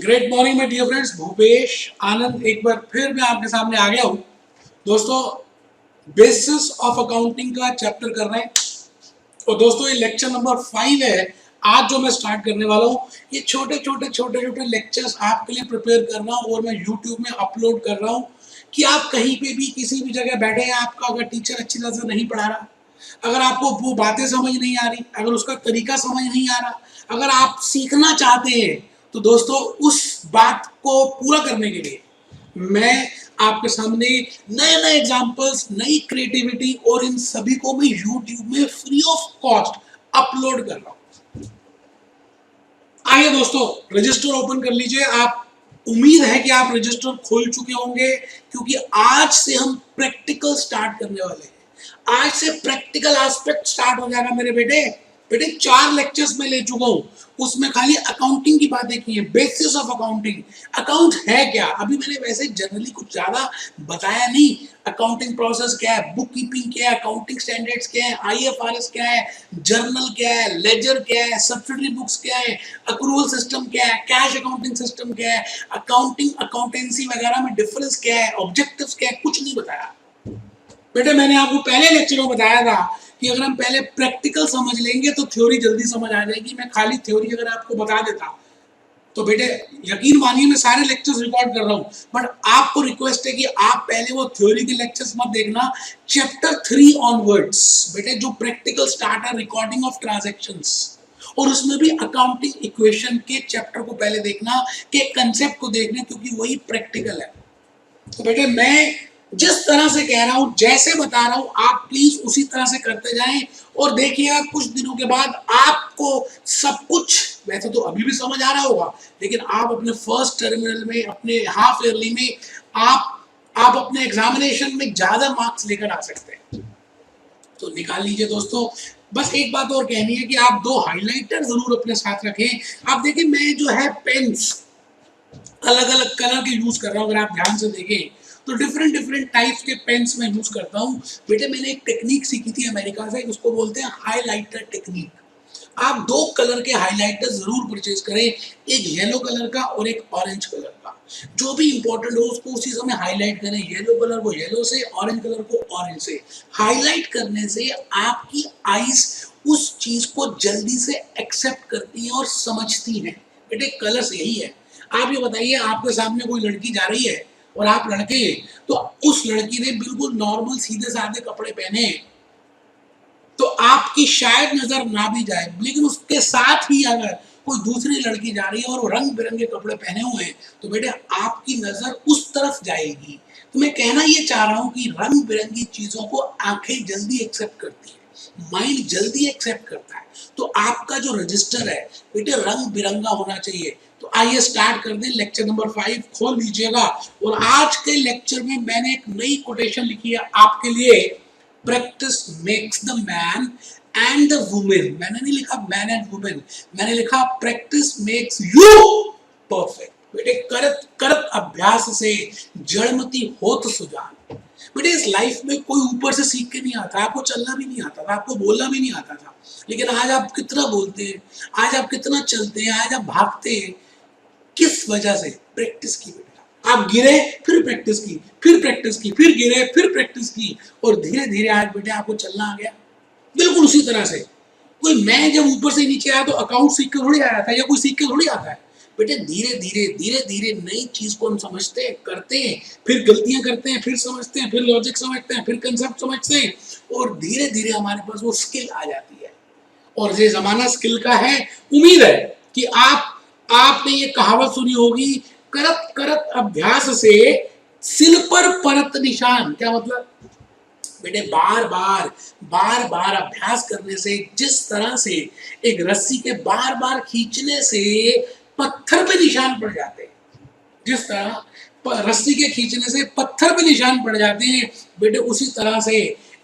Great morning my dear friends, Bhupesh Anand एक बार फिर मैं आपके सामने आ गया हूँ। दोस्तों, बेसिस ऑफ अकाउंटिंग का चैप्टर कर रहे हैं और दोस्तों ये लेक्चर नंबर 5 है। आज जो मैं स्टार्ट करने वाला हूँ, ये छोटे छोटे लेक्चर्स आपके लिए प्रिपेयर कर रहा हूँ और मैं यूट्यूब में अपलोड कर रहा हूँ कि आप कहीं पे भी किसी भी जगह बैठे हैं, आपका अगर टीचर अच्छी तरह से नहीं पढ़ा रहा, अगर आपको वो बातें समझ नहीं आ रही, अगर उसका तरीका समझ नहीं आ रहा, अगर आप सीखना चाहते हैं, तो दोस्तों उस बात को पूरा करने के लिए मैं आपके सामने नए नए एग्जाम्पल्स, नई क्रिएटिविटी और इन सभी को मैं यूट्यूब में फ्री ऑफ कॉस्ट अपलोड कर रहा हूं। आइए दोस्तों, रजिस्टर ओपन कर लीजिए। आप उम्मीद है कि आप रजिस्टर खोल चुके होंगे, क्योंकि आज से हम प्रैक्टिकल स्टार्ट करने वाले हैं। आज से प्रैक्टिकल एस्पेक्ट स्टार्ट हो जाएगा मेरे बेटे। 4 लेक्चर्स में ले चुका हूं, उसमें खाली अकाउंटिंग की बातें की है, बेसिस ऑफ अकाउंटिंग। अकाउंट है क्या, अभी मैंने वैसे जनरली कुछ ज्यादा बताया नहीं। अकाउंटिंग प्रोसेस क्या है, बुक कीपिंग क्या है, अकाउंटिंग स्टैंडर्ड्स क्या है, IFRS क्या है, जर्नल क्या है, लेजर क्या है, सब्सिडरी बुक्स क्या है, अक्रूवल सिस्टम क्या है, कैश अकाउंटिंग सिस्टम क्या है, अकाउंटिंग अकाउंटेंसी वगैरह में डिफरेंस क्या है, ऑब्जेक्टिव्स क्या है, कुछ नहीं बताया बेटे। मैंने आपको पहले लेक्चर में बताया था कि अगर हम पहले प्रैक्टिकल समझ लेंगे तो थ्योरी जल्दी समझ आ जाएगी। मैं खाली थ्योरी अगर आपको बता देता तो बेटे यकीन मानिए मैं सारे लेक्चर्स रिकॉर्ड कर रहा हूँ, बट आपको रिक्वेस्ट है कि आप पहले वो थ्योरी के लेक्चर्स मत देखना। चैप्टर 3 ऑनवर्ड्स बेटे, जो प्रैक्टिकल स्टार्ट है रिकॉर्डिंग ऑफ ट्रांजैक्शंस, और उसमें भी अकाउंटिंग इक्वेशन के चैप्टर को पहले देखना, के कंसेप्ट को देखना, क्योंकि वही प्रैक्टिकल है। तो बेटे मैं जिस तरह से कह रहा हूं, जैसे बता रहा हूं, आप प्लीज उसी तरह से करते जाएं और देखिएगा कुछ दिनों के बाद आपको सब कुछ, वैसे तो अभी भी समझ आ रहा होगा, लेकिन आप अपने फर्स्ट टर्मिनल में, अपने हाफ ईयरली में आप अपने एग्जामिनेशन में ज्यादा मार्क्स लेकर आ सकते हैं। तो निकाल लीजिए दोस्तों। बस एक बात और कहनी है कि आप 2 हाइलाइटर जरूर अपने साथ रखें। आप देखिए मैं जो है पेन्स अलग अलग कलर के यूज कर रहा हूं। अगर आप ध्यान से देखें तो डिफरेंट टाइप्स के पेन्स में यूज करता हूं। बेटे मैंने एक टेक्निक सीखी थी अमेरिका से, उसको बोलते हैं हाइलाइटर टेक्निक। आप 2 कलर के हाइलाइटर जरूर परचेज करें, एक येलो कलर का और एक ऑरेंज कलर का। जो भी इंपॉर्टेंट हो उसको उसी समय हाईलाइट करें, येलो कलर को येलो से, ऑरेंज कलर को ऑरेंज से। हाईलाइट करने से आपकी आईज उस चीज को जल्दी से एक्सेप्ट करती है और समझती है। बेटे कलर्स यही है। आप ये बताइए, आपके सामने कोई लड़की जा रही है और आप लड़के हैं, तो उस लड़की ने बिल्कुल नॉर्मल सीधे साधे कपड़े पहने, तो आपकी शायद नजर ना भी जाए, लेकिन उसके साथ ही अगर कोई दूसरी लड़की जा रही है और वो रंग बिरंगे कपड़े पहने हुए हैं, तो बेटे आपकी नजर उस तरफ जाएगी। तो मैं कहना ये चाह रहा हूं कि रंग बिरंगी चीजों को आंखें जल्दी एक्सेप्ट करती है, माइंड जल्दी एक्सेप्ट करता है। तो आपका जो रजिस्टर है बेटे रंग बिरंगा होना चाहिए। तो आइए स्टार्ट कर दें। लेक्चर नंबर 5 खोल लीजिएगा, और आज के लेक्चर में मैंने एक नई कोटेशन लिखी है आपके लिए। Practice makes the man and the women. मैंने नहीं लिखा मैन एंड वुमेन, मैंने लिखा प्रैक्टिस मेक्स यू परफेक्ट। बेटे करत करत अभ्यास से जड़मती होत सुजान। बेटे इस लाइफ में कोई ऊपर से सीख के नहीं आता। आपको चलना भी नहीं आता था, आपको बोलना भी नहीं आता था, लेकिन आज आप कितना बोलते हैं, आज आप कितना चलते हैं, आज आप भागते हैं। किस वजह से? प्रैक्टिस की बेटा। आप गिरे, फिर प्रैक्टिस की, फिर प्रैक्टिस की, फिर गिरे, फिर प्रैक्टिस की, और धीरे धीरे आज बेटे आपको चलना आ गया। बिल्कुल उसी तरह से कोई मैं जब ऊपर से नीचे आया तो अकाउंट सीख के थोड़ी आया था, या कोई सीख के थोड़ी आता है। बेटे धीरे धीरे नई चीज को हम समझते हैं, करते हैं, फिर गलतियां करते हैं, फिर समझते हैं, फिर लॉजिक समझते हैं, फिर कंसेप्ट समझते हैं, और धीरे धीरे हमारे पास वो स्किल आ जाती है। और ये जमाना स्किल का है। उम्मीद है कि आपने ये कहावत सुनी होगी, करत करत अभ्यास से सिल पर परत निशान। क्या मतलब? बेटे बार बार अभ्यास करने से, जिस तरह से एक रस्सी के बार बार खींचने से पत्थर पे निशान पड़ जाते हैं, जिस तरह रस्सी के खींचने से पत्थर पे निशान पड़ जाते हैं, बेटे उसी तरह से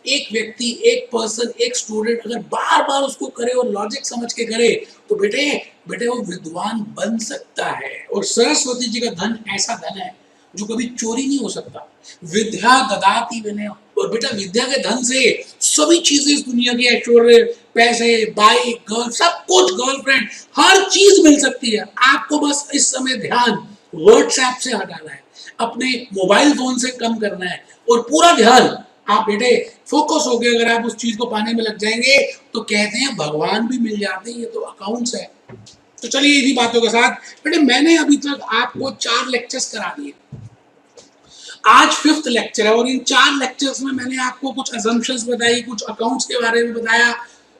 एक व्यक्ति, एक पर्सन, एक स्टूडेंट अगर बार बार उसको करे और लॉजिक समझ के करे, तो बेटे वो विद्वान बन सकता है। और सरस्वती जी का धन ऐसा धन है जो कभी चोरी नहीं हो सकता। विद्या ददाति विनय। और बेटा विद्या के धन से सभी चीजें इस दुनिया की, ऐश्वर्य, पैसे, बाइक, गर्ल, सब कुछ, गर्लफ्रेंड, हर चीज मिल सकती है आपको। बस इस समय ध्यान व्हाट्सएप से हटाना है, अपने मोबाइल फोन से कम करना है, और पूरा ध्यान आप बेटे फोकस हो गए। अगर आप उस चीज को पाने में लग जाएंगे तो कहते हैं भगवान भी मिल जाते हैं, ये तो अकाउंट्स है। तो चलिए इन्हीं बातों के साथ बेटे, मैंने अभी तक आपको 4 लेक्चर्स करा दिए, आज 5th लेक्चर है, और इन 4 लेक्चर्स में मैंने आपको कुछ असम्पशंस बताई, कुछ अकाउंट्स के बारे में बताया,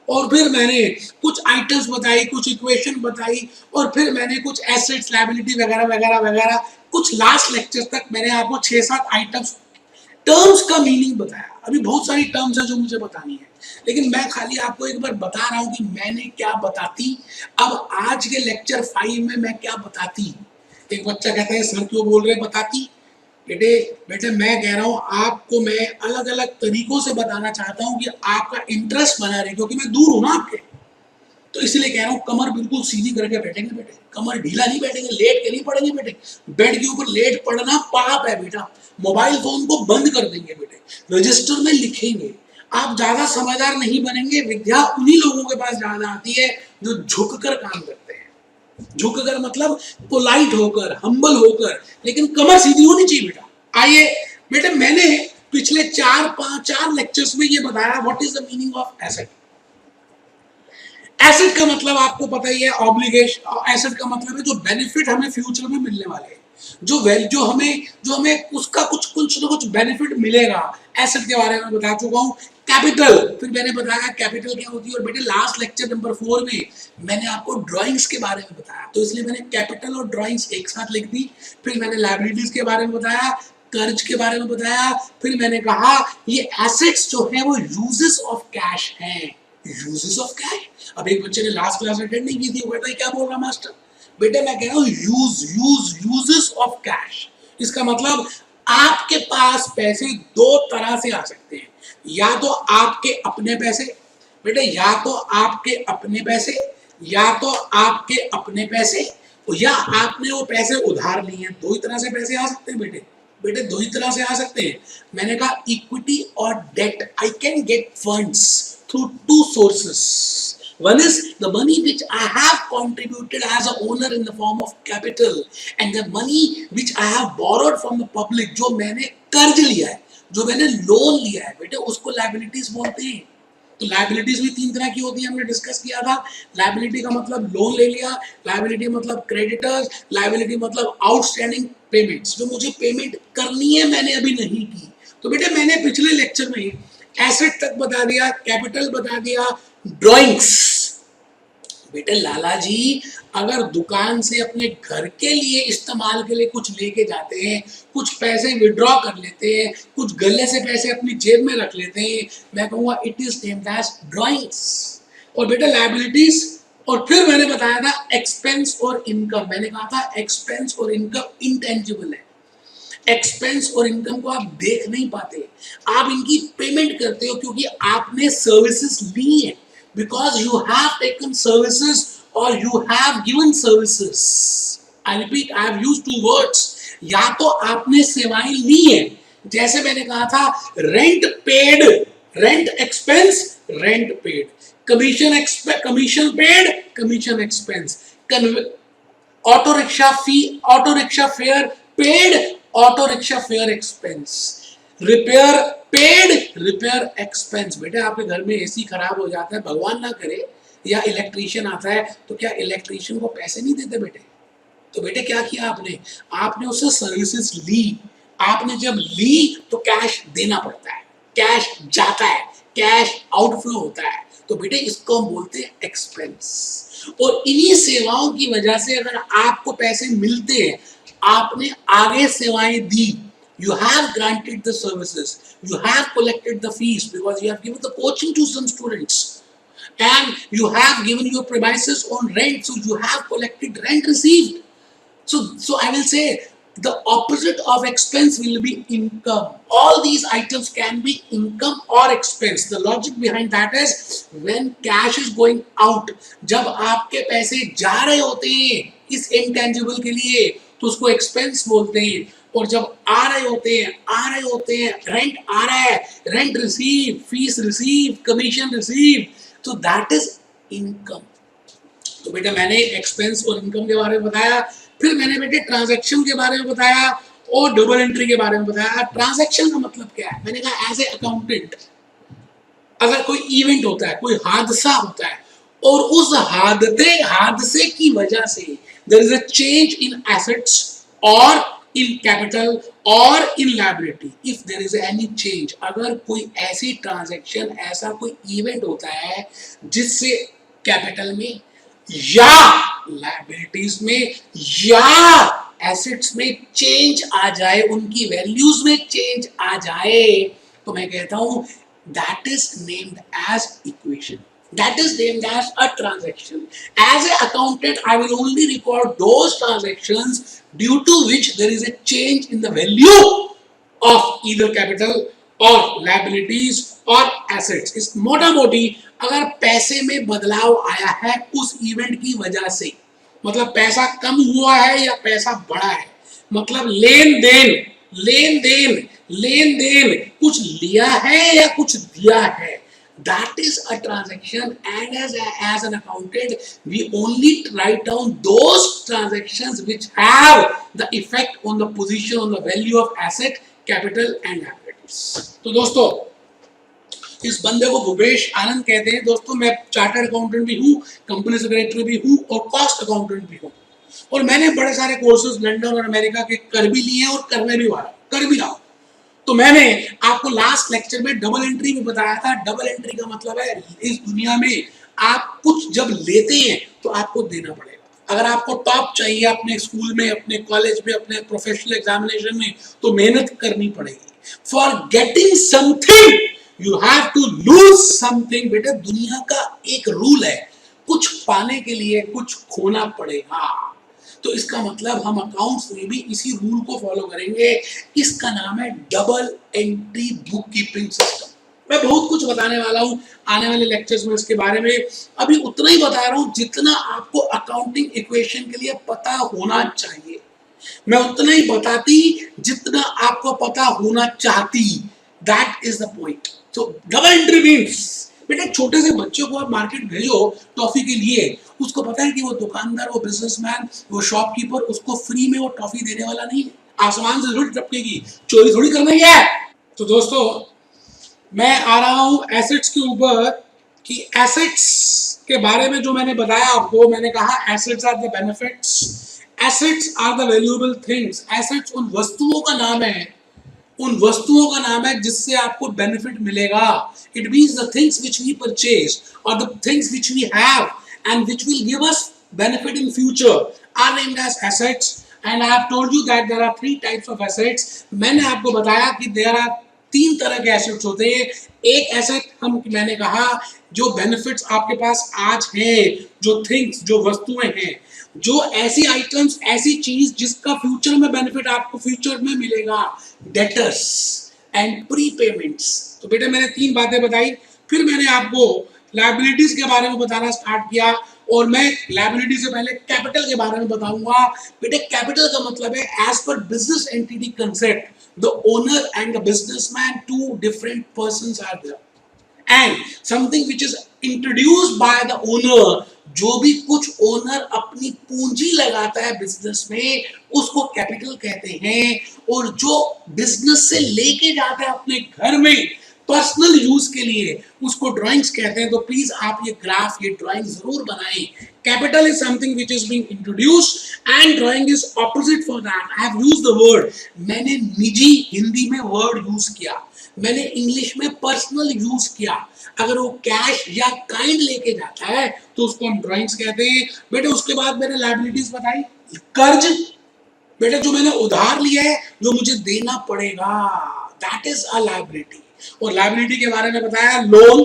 और फिर मैंने कुछ आइटम्स बताई, कुछ इक्वेशन बताई, और फिर मैंने कुछ एसेट्स, लायबिलिटी वगैरह वगैरह वगैरह, कुछ लास्ट लेक्चर तक मैंने आपको 6-7 आइटम्स, टर्म्स का मीनिंग बताया। अभी बहुत सारी टर्म्स है जो मुझे बतानी है, लेकिन मैं खाली आपको एक बार बता रहा हूं कि मैंने क्या बताती। अब आज के लेक्चर 5 में मैं क्या बताती। एक बच्चा कहता है सर क्यों बोल रहे बताती। बेटे बेटे मैं कह रहा हूं आपको, मैं अलग अलग तरीकों से बताना चाहता हूं कि आपका इंटरेस्ट बना रहे, क्योंकि मैं दूर हूं ना आपके, तो इसलिए कह रहा हूं कमर बिल्कुल सीधी करके बैठेंगे बेटे, कमर ढीला नहीं बैठेंगे, लेट के नहीं पड़ेंगे बेटे। बेड के ऊपर लेट पड़ना पाप है बेटा। मोबाइल फोन को बंद कर देंगे बेटे, रजिस्टर में लिखेंगे। आप ज्यादा समझदार नहीं बनेंगे। विद्या उन्हीं लोगों के पास ज्यादा आती है जो झुक कर काम करते हैं। झुक कर मतलब पोलाइट होकर, हम्बल होकर, लेकिन कमर सीधी होनी चाहिए बेटा। आइए बेटे, मैंने पिछले 4 लेक्चर्स में ये बताया what is the meaning of asset. Asset का मतलब आपको पता ही है, ऑब्लिगेशन। एसेट का मतलब है जो बेनिफिट हमें फ्यूचर में मिलने वाले हैं, जो हमें उसका कुछ ना कुछ बेनिफिट मिलेगा। एसेट के बारे में बता चुका हूं। कैपिटल, फिर मैंने बताया कैपिटल क्या होती है, और बेटे लास्ट लेक्चर नंबर 4 में मैंने आपको ड्राइंग्स के बारे में बताया, तो इसलिए मैंने कैपिटल और ड्राइंग्स एक साथ लिख दी। फिर मैंने लायबिलिटीज के बारे में बताया, कर्ज के बारे में बताया, फिर मैंने कहा ये एसेट्स जो है वो यूजेस ऑफ कैश हैं। यूजेस ऑफ कैश, अब एक बच्चे ने लास्ट क्लास अटेंड नहीं की थी, वो कहता है क्या बोल रहा मास्टर। बेटे मैं कह रहा हूं यूजेस ऑफ कैश। इसका मतलब आपके पास पैसे 2 तरह से आ सकते हैं, या तो आपके अपने पैसे बेटे, या तो आपके अपने पैसे, या तो आपके अपने पैसे, या आपने वो पैसे उधार लिए हैं। 2 ही तरह से पैसे आ सकते हैं बेटे। बेटे 2 ही तरह से आ सकते हैं। मैंने कहा इक्विटी और debt. I can get funds through 2 sources. One is the money which I have contributed as a owner in the form of capital, and the money which I have borrowed from the public, जो मैंने कर्ज लिया है, जो मैंने loan लिया है बेटे, उसको लायबिलिटीज बोलते हैं। तो लायबिलिटीज भी 3 तरह की होती है, हमने डिस्कस किया था। लायबिलिटी का मतलब लोन ले लिया, लायबिलिटी मतलब क्रेडिटर्स, लायबिलिटी मतलब आउटस्टैंडिंग पेमेंट्स, जो मुझे पेमेंट करनी है मैंने अभी नहीं की। तो बेटे मैंने पिछले लेक्चर में एसेट तक बता दिया, कैपिटल बता दिया, ड्राइंग्स। बेटे लाला जी अगर दुकान से अपने घर के लिए इस्तेमाल के लिए कुछ लेके जाते हैं, कुछ पैसे विड्रॉ कर लेते हैं, कुछ गले से पैसे अपनी जेब में रख लेते हैं, मैं कहूँगा it is named as drawings. और बेटा लायबिलिटीज, और फिर मैंने बताया था एक्सपेंस और इनकम। मैंने कहा था एक्सपेंस और इनकम इंटेंजिबल है। एक्सपेंस और इनकम को आप देख नहीं पाते, आप इनकी पेमेंट करते हो क्योंकि आपने सर्विसेज ली है, because you have taken services और you have given services. I repeat, I have used 2 words. या तो आपने सेवाएं ली है, जैसे मैंने कहा था rent paid, rent expense, rent paid, commission paid, commission expense, auto rickshaw fee, auto rickshaw fare paid, auto rickshaw fare expense, repair paid, repair expense. बेटे आपके घर में एसी खराब हो जाता है, भगवान ना करे, या इलेक्ट्रीशियन आता है, तो क्या इलेक्ट्रीशियन को पैसे नहीं देते बेटे? तो बेटे क्या किया आपने, आपने उससे सर्विसेज ली। आपने जब ली तो कैश देना पड़ता है, कैश जाता है, कैश आउटफ्लो होता है, तो बेटे इसको हम बोलते हैं एक्सपेंस। और इन्हीं सेवाओं की वजह से अगर आपको पैसे मिलते हैं, आपने आगे सेवाएं दी, you have granted the services, you have collected the fees because you have given the coaching to some students, and you have given your premises on rent, so you have collected rent received. So I will say the opposite of expense will be income. All these items can be income or expense. The logic behind that is when cash is going out, जब आपके पैसे जा रहे होते हैं इस intangible के लिए, तो उसको एक्सपेंस बोलते हैं, और जब आ रहे होते हैं रेंट आ रहा है, rent receive, fees receive, commission receive, तो दैट इज इनकम। तो बेटा मैंने एक्सपेंस और इनकम के बारे में बताया, फिर मैंने बेटे ट्रांजैक्शन के बारे में बताया और डबल एंट्री के बारे में बताया। ट्रांजैक्शन का मतलब क्या है? मैंने कहा एज ए अकाउंटेंट अगर कोई इवेंट होता है, कोई हादसा होता है और उस हादसे की वजह से there is a change in assets और इन कैपिटल और in liability, if there is any change, अगर कोई ऐसी ट्रांजैक्शन, ऐसा कोई इवेंट होता है जिससे कैपिटल में या लायबिलिटीज में या एसेट्स में चेंज आ जाए, उनकी वैल्यूज में चेंज आ जाए, तो मैं कहता हूं that is named as equation, that is named as a transaction. As an accountant I will only record those transactions due to which there is a change in the value of either capital or liabilities or assets. इस मोटा मोटी अगर पैसे में बदलाव आया है उस इवेंट की वजह से, मतलब पैसा कम हुआ है या पैसा बढ़ा है, मतलब लेन देन कुछ लिया है या कुछ दिया है, that is a transaction. And as an accountant we only write down those transactions which have the effect on the position, on the value of asset, capital and liabilities. तो दोस्तों इस बंदे को भूपेश आनंद कहते हैं। दोस्तों मैं चार्टर्ड अकाउंटेंट भी हूँ, कंपनी सेक्रेटरी भी हूँ और कॉस्ट अकाउंटेंट भी हूँ, और मैंने बड़े सारे कोर्सेज लंदन और अमेरिका के कर भी लिए और कर भी रहा हूँ। तो मैंने आपको लास्ट लेक्चर में डबल एंट्री में बताया था। डबल एंट्री का मतलब है इस दुनिया में आप कुछ जब लेते हैं तो आपको देना पड़ेगा। अगर आपको टॉप चाहिए अपने स्कूल में, अपने कॉलेज में, अपने प्रोफेशनल एग्जामिनेशन में, तो मेहनत करनी पड़ेगी। For getting something you have to lose something. बेटा दुनिया का एक रूल है, कुछ पाने के लिए कुछ खोना पड़ेगा। तो इसका मतलब हम अकाउंट्स में भी इसी रूल को फॉलो करेंगे। इसका नाम है double entry book keeping system. मैं बहुत कुछ बताने वाला हूं आने वाले लेक्चर्स में इसके बारे में। अभी उतना ही बता रहा हूं जितना आपको अकाउंटिंग इक्वेशन के लिए पता होना चाहिए। मैं उतना ही बताती जितना आपको पता होना चाहती। That is the point. तो डबल एंट्री मीन्स बेटा छोटे से बच्चे को आप मार्केट भेजो टॉफी के लिए, उसको पता है कि वो दुकानदार, वो बिजनेसमैन, वो शॉपकीपर उसको फ्री में वो टॉफी देने वाला नहीं है। आसमान से थोड़ी टपकेगी, चोरी थोड़ी करना है। तो दोस्तों मैं आ रहा हूं एसेट्स के ऊपर कि एसेट्स के बारे में जो मैंने बताया आपको, मैंने कहा assets are the benefits, assets are the valuable things. Assets उन वस्तुओं का नाम है, उन वस्तुओं का नाम है जिससे आपको बेनिफिट मिलेगा। It means the things which we purchase और the things which we have and which will give us benefit in future are named as assets. And I have told you that there are three types of assets. मैंने आपको बताया कि there are तीन तरह के assets होते हैं। एक एसेट मैंने कहा जो बेनिफिट्स आपके पास आज हैं, जो थिंग्स, जो वस्तुएं हैं, जो ऐसी आइटम्स, ऐसी चीज जिसका फ्यूचर में बेनिफिट आपको फ्यूचर में मिलेगा, डेटर्स एंड प्रीपेमेंट्स। तो बेटा मैंने तीन बातें बताई। फिर मैंने आपको लायबिलिटीज के बारे में बताना स्टार्ट किया, और मैं लायबिलिटी से पहले कैपिटल के बारे में बताऊंगा। बेटे कैपिटल का मतलब है as per business entity concept the owner and the businessman, two different persons are there and something which is introduced by the owner. जो भी कुछ ओनर अपनी पूंजी लगाता है बिजनेस में उसको कैपिटल कहते हैं, और जो बिजनेस से लेके जाता है अपने घर में पर्सनल यूज के लिए उसको ड्राइंग्स कहते हैं। तो प्लीज आप ये ग्राफ, ये ड्राइंग जरूर बनाएं। Capital is something which is being introduced and drawing is opposite for that. I have used the word, मैंने निजी हिंदी में वर्ड यूज किया, मैंने इंग्लिश में पर्सनल यूज किया। अगर वो कैश या काइंड लेके जाता है तो उसको हम ड्राइंग्स कहते हैं। बेटे उसके बाद मैंने लायबिलिटीज बताई, कर्ज, बेटे जो मैंने उधार लिया है जो मुझे देना पड़ेगा, दैट इज अ लायबिलिटी। और लायबिलिटी के बारे में बताया लोन,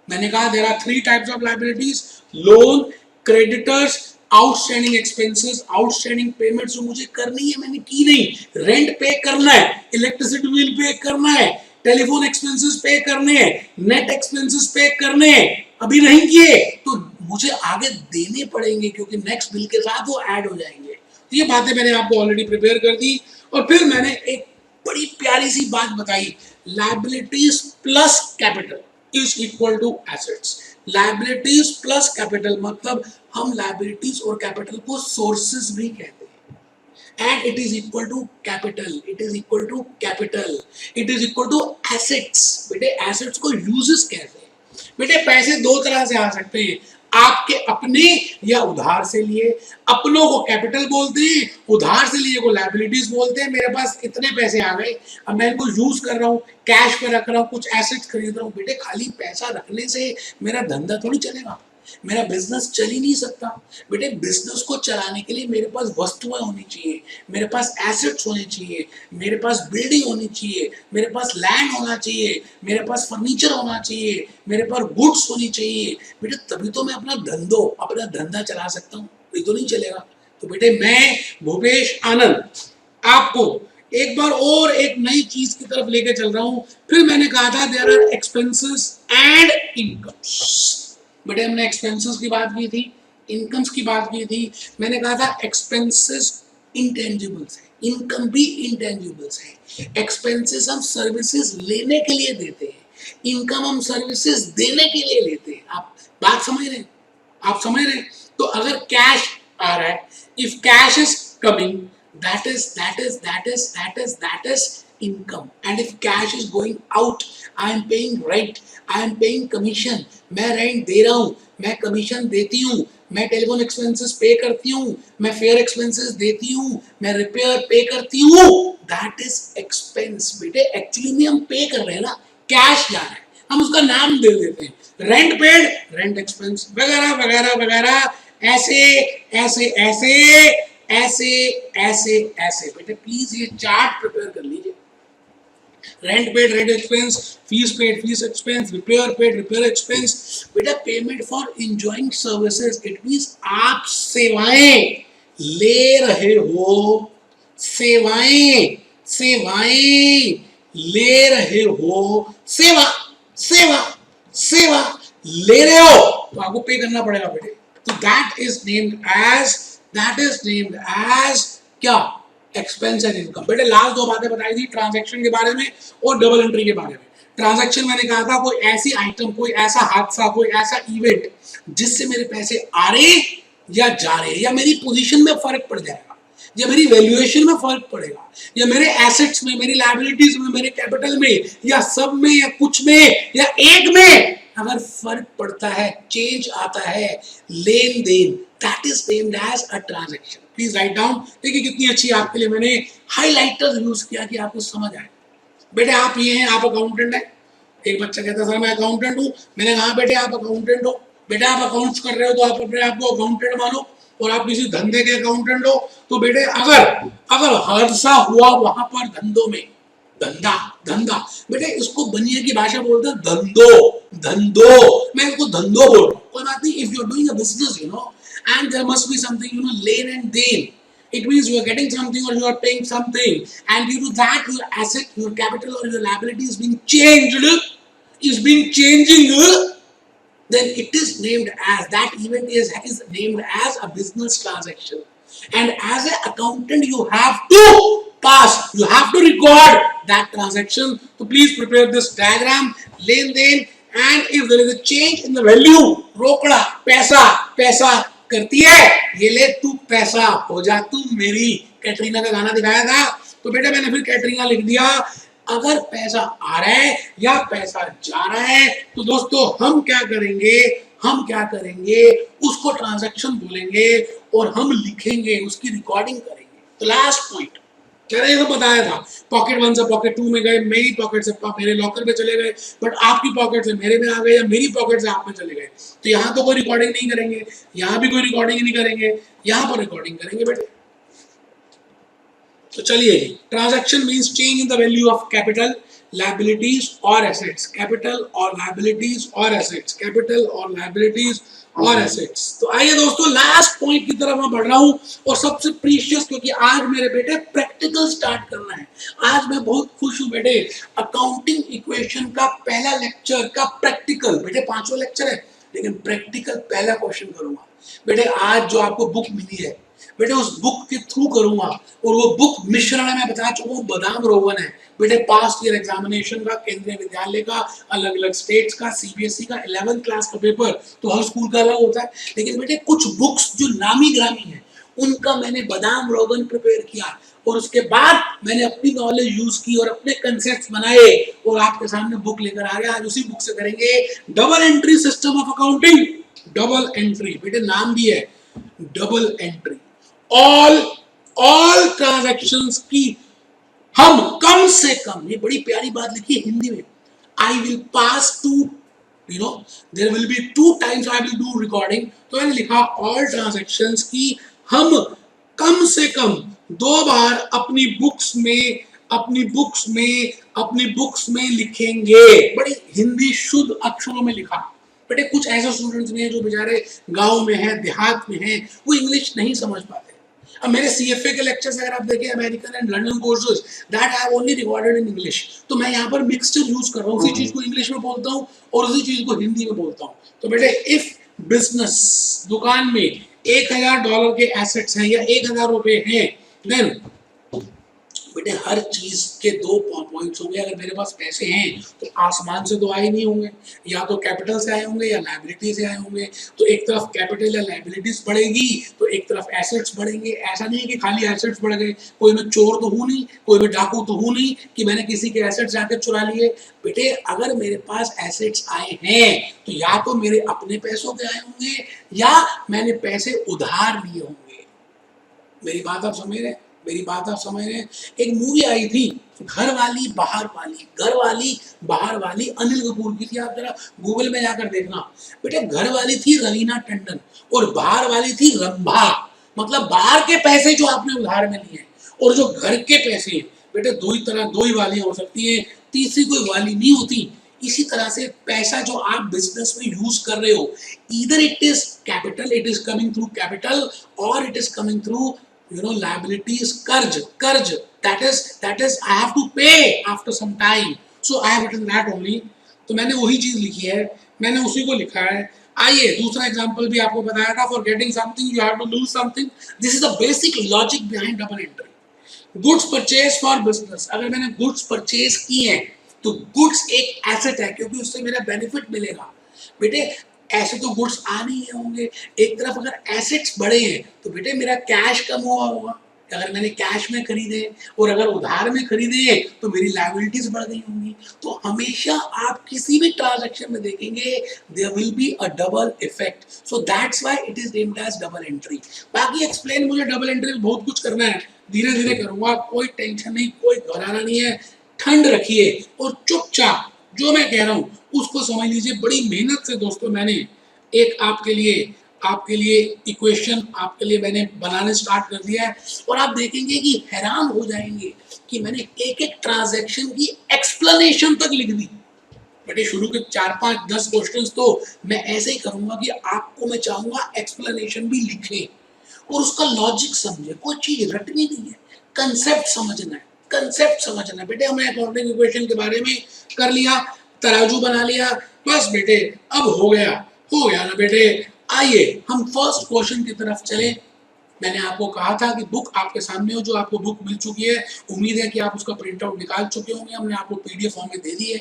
मैंने कहा there are three types of liabilities, loan, creditors, outstanding expenses, outstanding payments जो मुझे करनी है मैंने की नहीं, रेंट पे करना है, इलेक्ट्रिसिटी बिल पे करना है, टेलीफोन एक्सपेंसेस पे करने हैं, नेट एक्सपेंसेस पे करने हैं, अभी नहीं किए तो मुझे आगे देने पड़ेंगे क्योंकि नेक्स्ट बिल के साथ वो ऐड हो जाएंगे। तो ये बातें मैंने आपको ऑलरेडी प्रिपेयर कर दी। और फिर मैंने एक बड़ी प्यारी सी बात बताई, liabilities plus capital is equal to assets. Liabilities plus capital मतलब हम लायबिलिटीज और कैपिटल को सोर्सेस भी कहते हैं। And it is equal to capital, it is equal to capital, it is equal to assets. बेटे एसेट्स को यूजेस कहते हैं। बेटे पैसे दो तरह से आ सकते हैं, आपके अपने या उधार से लिए। अपनों को कैपिटल बोलते हैं, उधार से लिए को लायबिलिटीज बोलते हैं। मेरे पास इतने पैसे आ गए, अब मैं इनको यूज कर रहा हूँ, कैश पे रख रहा हूँ, कुछ एसेट्स खरीद रहा हूँ। बेटे खाली पैसा रखने से मेरा धंधा थोड़ी चलेगा, मेरा बिजनेस चल ही नहीं सकता। बेटे बिजनेस को चलाने के लिए मेरे पास वस्तुएं होनी चाहिए, मेरे पास एसेट्स होने चाहिए, मेरे पास बिल्डिंग होनी चाहिए, मेरे पास लैंड होना चाहिए, मेरे पास फर्नीचर होना चाहिए, मेरे पास गुड्स होनी चाहिए। बेटे तभी तो मैं अपना धंधा चला सकता हूँ, नहीं तो नहीं चलेगा। तो बेटे मैं भूपेश आनंद आपको एक बार और एक नई चीज की तरफ लेके चल रहा हूं। फिर मैंने कहा था there are expenses and incomes. बेटे हमने एक्सपेंसेस की बात की थी, इनकम्स की बात की थी। मैंने कहा था एक्सपेंसेस इंटेंजिबल्स है, इनकम भी इंटेंजिबल्स है। एक्सपेंसेस हम सर्विसेज लेने के लिए देते हैं, इनकम हम सर्विसेज देने के लिए लेते हैं। आप बात समझ रहे हैं? आप समझ रहे हैं? तो अगर कैश आ रहा है, if cash is coming, that is income. And if cash is going out, I am paying rent, I am paying commission. मैं रेंट दे रहा हूँ, मैं कमीशन देती हूँ, मैं टेलीफोन एक्सपेंसेस पे करती हूँ, मैं फेयर एक्सपेंसेस देती हूँ, मैं रिपेयर पे करती हूँ। That is expense. बेटे एक्चुअली में हम पे कर रहे हैं ना, कैश जा रहा है, हम उसका नाम दे देते हैं, रेंट पेड, रेंट एक्सपेंस वगैरह वगैरह वगैरह। ऐसे ऐसे ऐसे ऐसे ऐसे ऐसे। बेटे प्लीज ये चार्ट प्रिपेयर कर लीजिए। Rent paid rent expense, fees paid fees expense, repair paid repair expense. बेटा payment for enjoying services, it means आप सेवाएं ले रहे हो, सेवाएं सेवाएं ले रहे हो, सेवा सेवा सेवा ले रहे हो तो आपको पे करना पड़ेगा बेटे। तो दैट इज नेम्ड एज क्या? Expense and income. बेटे लास्ट दो बातें बताई थी, ट्रांजैक्शन के बारे में और डबल एंट्री के बारे में। ट्रांजैक्शन मैंने कहा था कोई ऐसी आइटम, कोई ऐसा हादसा, कोई ऐसा इवेंट जिससे मेरे पैसे आ रहे या जा रहे, या मेरी पोजीशन में फर्क पड़ जाएगा, या मेरी वैल्यूएशन में फर्क पड़ेगा, या मेरे एसेट्स में, मेरी लायबिलिटीज में, मेरे कैपिटल में, या सब में, या कुछ में, या एक में अगर फर्क पड़ता है, चेंज आता है, लेन देन, that is named as a transaction. Please write down. देखिए कितनी अच्छी आपके लिए मैंने हाइलाइटर्स यूज किया कि आपको समझ आए। बेटे आप ये हैं, आप अकाउंटेंट हैं। एक बच्चा कहता सर मैं अकाउंटेंट हूँ। मैंने कहा बेटे आप अकाउंटेंट हो, बेटा आप अकाउंट्स कर रहे हो तो आप अपने आप को अकाउंटेंट मानो, और आप किसी धंधे के अकाउंटेंट हो। तो बेटे अगर हादसा हुआ वहां पर धंधों में, धंधा धंधा, बेटे इसको बनिए की भाषा बोलते हैं धंधो, मैं इसको धंधो बोल रहा हूँ। कोई बात नहीं, if you are doing a business and there must be something, lane and deal. It means you are getting something or you are paying something, and due to that your asset, your capital or your liability is being changing, then it is named as, that event is named as a business transaction. And as an accountant you have to record that transaction. So please prepare this diagram, lane then, and if there is a change in the value, रोकड़ा पैसा करती है, ये ले तू पैसा हो जा तू मेरी। कैटरीना का गाना दिखाया था, तो बेटा मैंने फिर कैटरीना लिख दिया। अगर पैसा आ रहा है या पैसा जा रहा है तो दोस्तों हम क्या करेंगे, उसको ट्रांजैक्शन बोलेंगे और हम लिखेंगे, उसकी रिकॉर्डिंग करेंगे। तो लास्ट पॉइंट मैंने ये बताया था, पॉकेट 1 से पॉकेट 2 में गए, मेरी पॉकेट से मेरे लॉकर में चले गए, बट आपकी पॉकेट से मेरे में आ गए, या मेरी पॉकेट से आप में चले गए। तो यहाँ तो कोई रिकॉर्डिंग नहीं करेंगे, यहाँ भी कोई रिकॉर्डिंग नहीं करेंगे, यहाँ पर रिकॉर्डिंग करेंगे बेटे। तो चलिए, transaction means change in the value of capital, liabilities और एसेट्स, कैपिटल और लायबिलिटीज और एसेट्स, कैपिटल और लायबिलिटीज और एसेट्स। तो आइए दोस्तों लास्ट पॉइंट की तरफ मैं बढ़ रहा हूं, और सबसे प्रीशियस, क्योंकि आज मेरे बेटे प्रैक्टिकल स्टार्ट करना है। आज मैं बहुत खुश हूं बेटे, अकाउंटिंग इक्वेशन का पहला लेक्चर का प्रैक्टिकल, बेटे 5वां लेक्चर है लेकिन प्रैक्टिकल पहला क्वेश्चन करूंगा। बेटे आज जो आपको बुक मिली है, बेटे उस बुक के थ्रू करूंगा, और वो बुक मिश्रण मैं बता चुका हूँ बादाम रोगन है बेटे। पास्ट ईयर एग्जामिनेशन का, केंद्रीय विद्यालय का, अलग अलग स्टेट्स का, सीबीएसई का 11th क्लास का पेपर तो हर स्कूल का अलग होता है, लेकिन बेटे कुछ बुक्स जो नामी ग्रामी है उनका मैंने बादाम रोगन प्रिपेयर किया, और उसके बाद मैंने अपनी नॉलेज यूज की और अपने कंसेप्ट बनाए और आपके सामने बुक लेकर आ गया। आज उसी बुक से करेंगे double entry system of accounting. Double entry बेटे नाम भी है डबल एंट्री। ऑल ट्रांजैक्शंस की हम कम से कम, ये बड़ी प्यारी बात लिखी है हिंदी में, I will pass to there will be 2 times I will do recording. तो मैंने लिखा ऑल ट्रांजैक्शंस की हम कम से कम 2 बार अपनी बुक्स में लिखेंगे। बड़ी हिंदी शुद्ध अक्षरों में लिखा बेटे। कुछ ऐसे स्टूडेंट्स भी हैं जो बेचारे गांव में हैं, देहात में हैं, वो इंग्लिश नहीं समझ पाते। अब मेरे सीएफए के लेक्चर्स अगर आप देखें, American and London courses, that I have only recorded in English. तो मैं यहाँ पर मिक्सचर यूज कर रहा हूँ, उसी चीज को इंग्लिश में बोलता हूँ और उसी चीज को हिंदी में बोलता हूँ। तो बेटे इफ बिजनेस, दुकान में $1000 के एसेट्स हैं या 1000 रुपए हैं, देन बेटे हर चीज के 2 पॉइंट्स होंगे। अगर मेरे पास पैसे हैं तो आसमान से तो आए नहीं होंगे, या तो कैपिटल से आए होंगे या लायबिलिटी से आए होंगे। तो एक तरफ कैपिटल या लायबिलिटीज बढ़ेगी तो एक तरफ एसेट्स बढ़ेंगे। ऐसा नहीं है कि खाली एसेट्स बढ़ गए, कोई मैं चोर तो हूं नहीं, कोई मैं डाकू तो हूं नहीं कि मैंने किसी के एसेट्स जाके चुरा लिए। बेटे अगर मेरे पास एसेट्स आए हैं तो या तो मेरे अपने पैसों के आए होंगे या मैंने पैसे उधार लिए होंगे। मेरी बात आप समझ रहे हैं? एक मूवी आई थी घर वाली बाहर वाली, अनिल कपूर की थी। आप जरा गूगल में जाकर देखना बेटे। घर वाली थी रवीना टंडन और बाहर वाली थी रंभा। मतलब बाहर के पैसे जो आपने उधार में लिए और जो घर के पैसे हैं बेटे, दो ही वालियां हो सकती है, तीसरी कोई वाली नहीं होती। इसी तरह से पैसा जो आप बिजनेस में यूज कर रहे हो, either it is capital, it is coming through capital, और it is coming through liabilities, कर्ज, that is I have to pay after some time, so I have written that only। तो मैंने वही चीज लिखी है, मैंने उसी को लिखा है। आइए दूसरा एग्जांपल भी आपको बताया था, for getting something you have to lose something। this is the basic logic behind double entry। Goods purchase for business, अगर मैंने गुड्स परचेज की है तो गुड्स एक एसेट है क्योंकि उससे मेरा बेनिफिट मिलेगा। बेटे ऐसे तो गुड्स आ नहीं होंगे, एक तरफ अगर एसेट्स बढ़े हैं तो बेटे मेरा कैश कम हुआ होगा अगर मैंने कैश में खरीदे, और अगर उधार में खरीदे तो मेरी लायबिलिटीज बढ़ गई होंगी। तो हमेशा आप किसी भी ट्रांजैक्शन में देखेंगे there will be a double effect, so that's why it is named as double entry. बाकी एक्सप्लेन मुझे डबल एंट्री में बहुत कुछ करना है, धीरे धीरे करूंगा, कोई टेंशन नहीं, कोई घबराना नहीं है। ठंड रखिए और चुपचाप जो मैं कह रहा हूँ उसको समझ लीजिए। बड़ी मेहनत से दोस्तों मैंने एक आपके लिए इक्वेशन आपके लिए मैंने बनाने स्टार्ट कर दिया है, और आप देखेंगे कि हैरान हो जाएंगे कि मैंने एक एक ट्रांजैक्शन की एक्सप्लेनेशन तक लिख दी। बेटे शुरू के 4, 5, 10 क्वेश्चंस तो मैं ऐसे ही करूंगा कि आपको मैं चाहूंगा एक्सप्लेनेशन भी लिखे और उसका लॉजिक समझे। कोई चीज रटनी नहीं है, कंसेप्ट समझना है। बेटे हमने अकाउंटिंग इक्वेशन के बारे में कर लिया, तराजू बना लिया, बस बेटे अब हो गया ना बेटे। आइए हम फर्स्ट क्वेश्चन की तरफ चले। मैंने आपको कहा था कि बुक आपके सामने हो, जो आपको बुक मिल चुकी है, उम्मीद है कि आप उसका प्रिंट आउट निकाल चुके होंगे, हमने आपको पीडीएफ फॉर्म में दे दी है।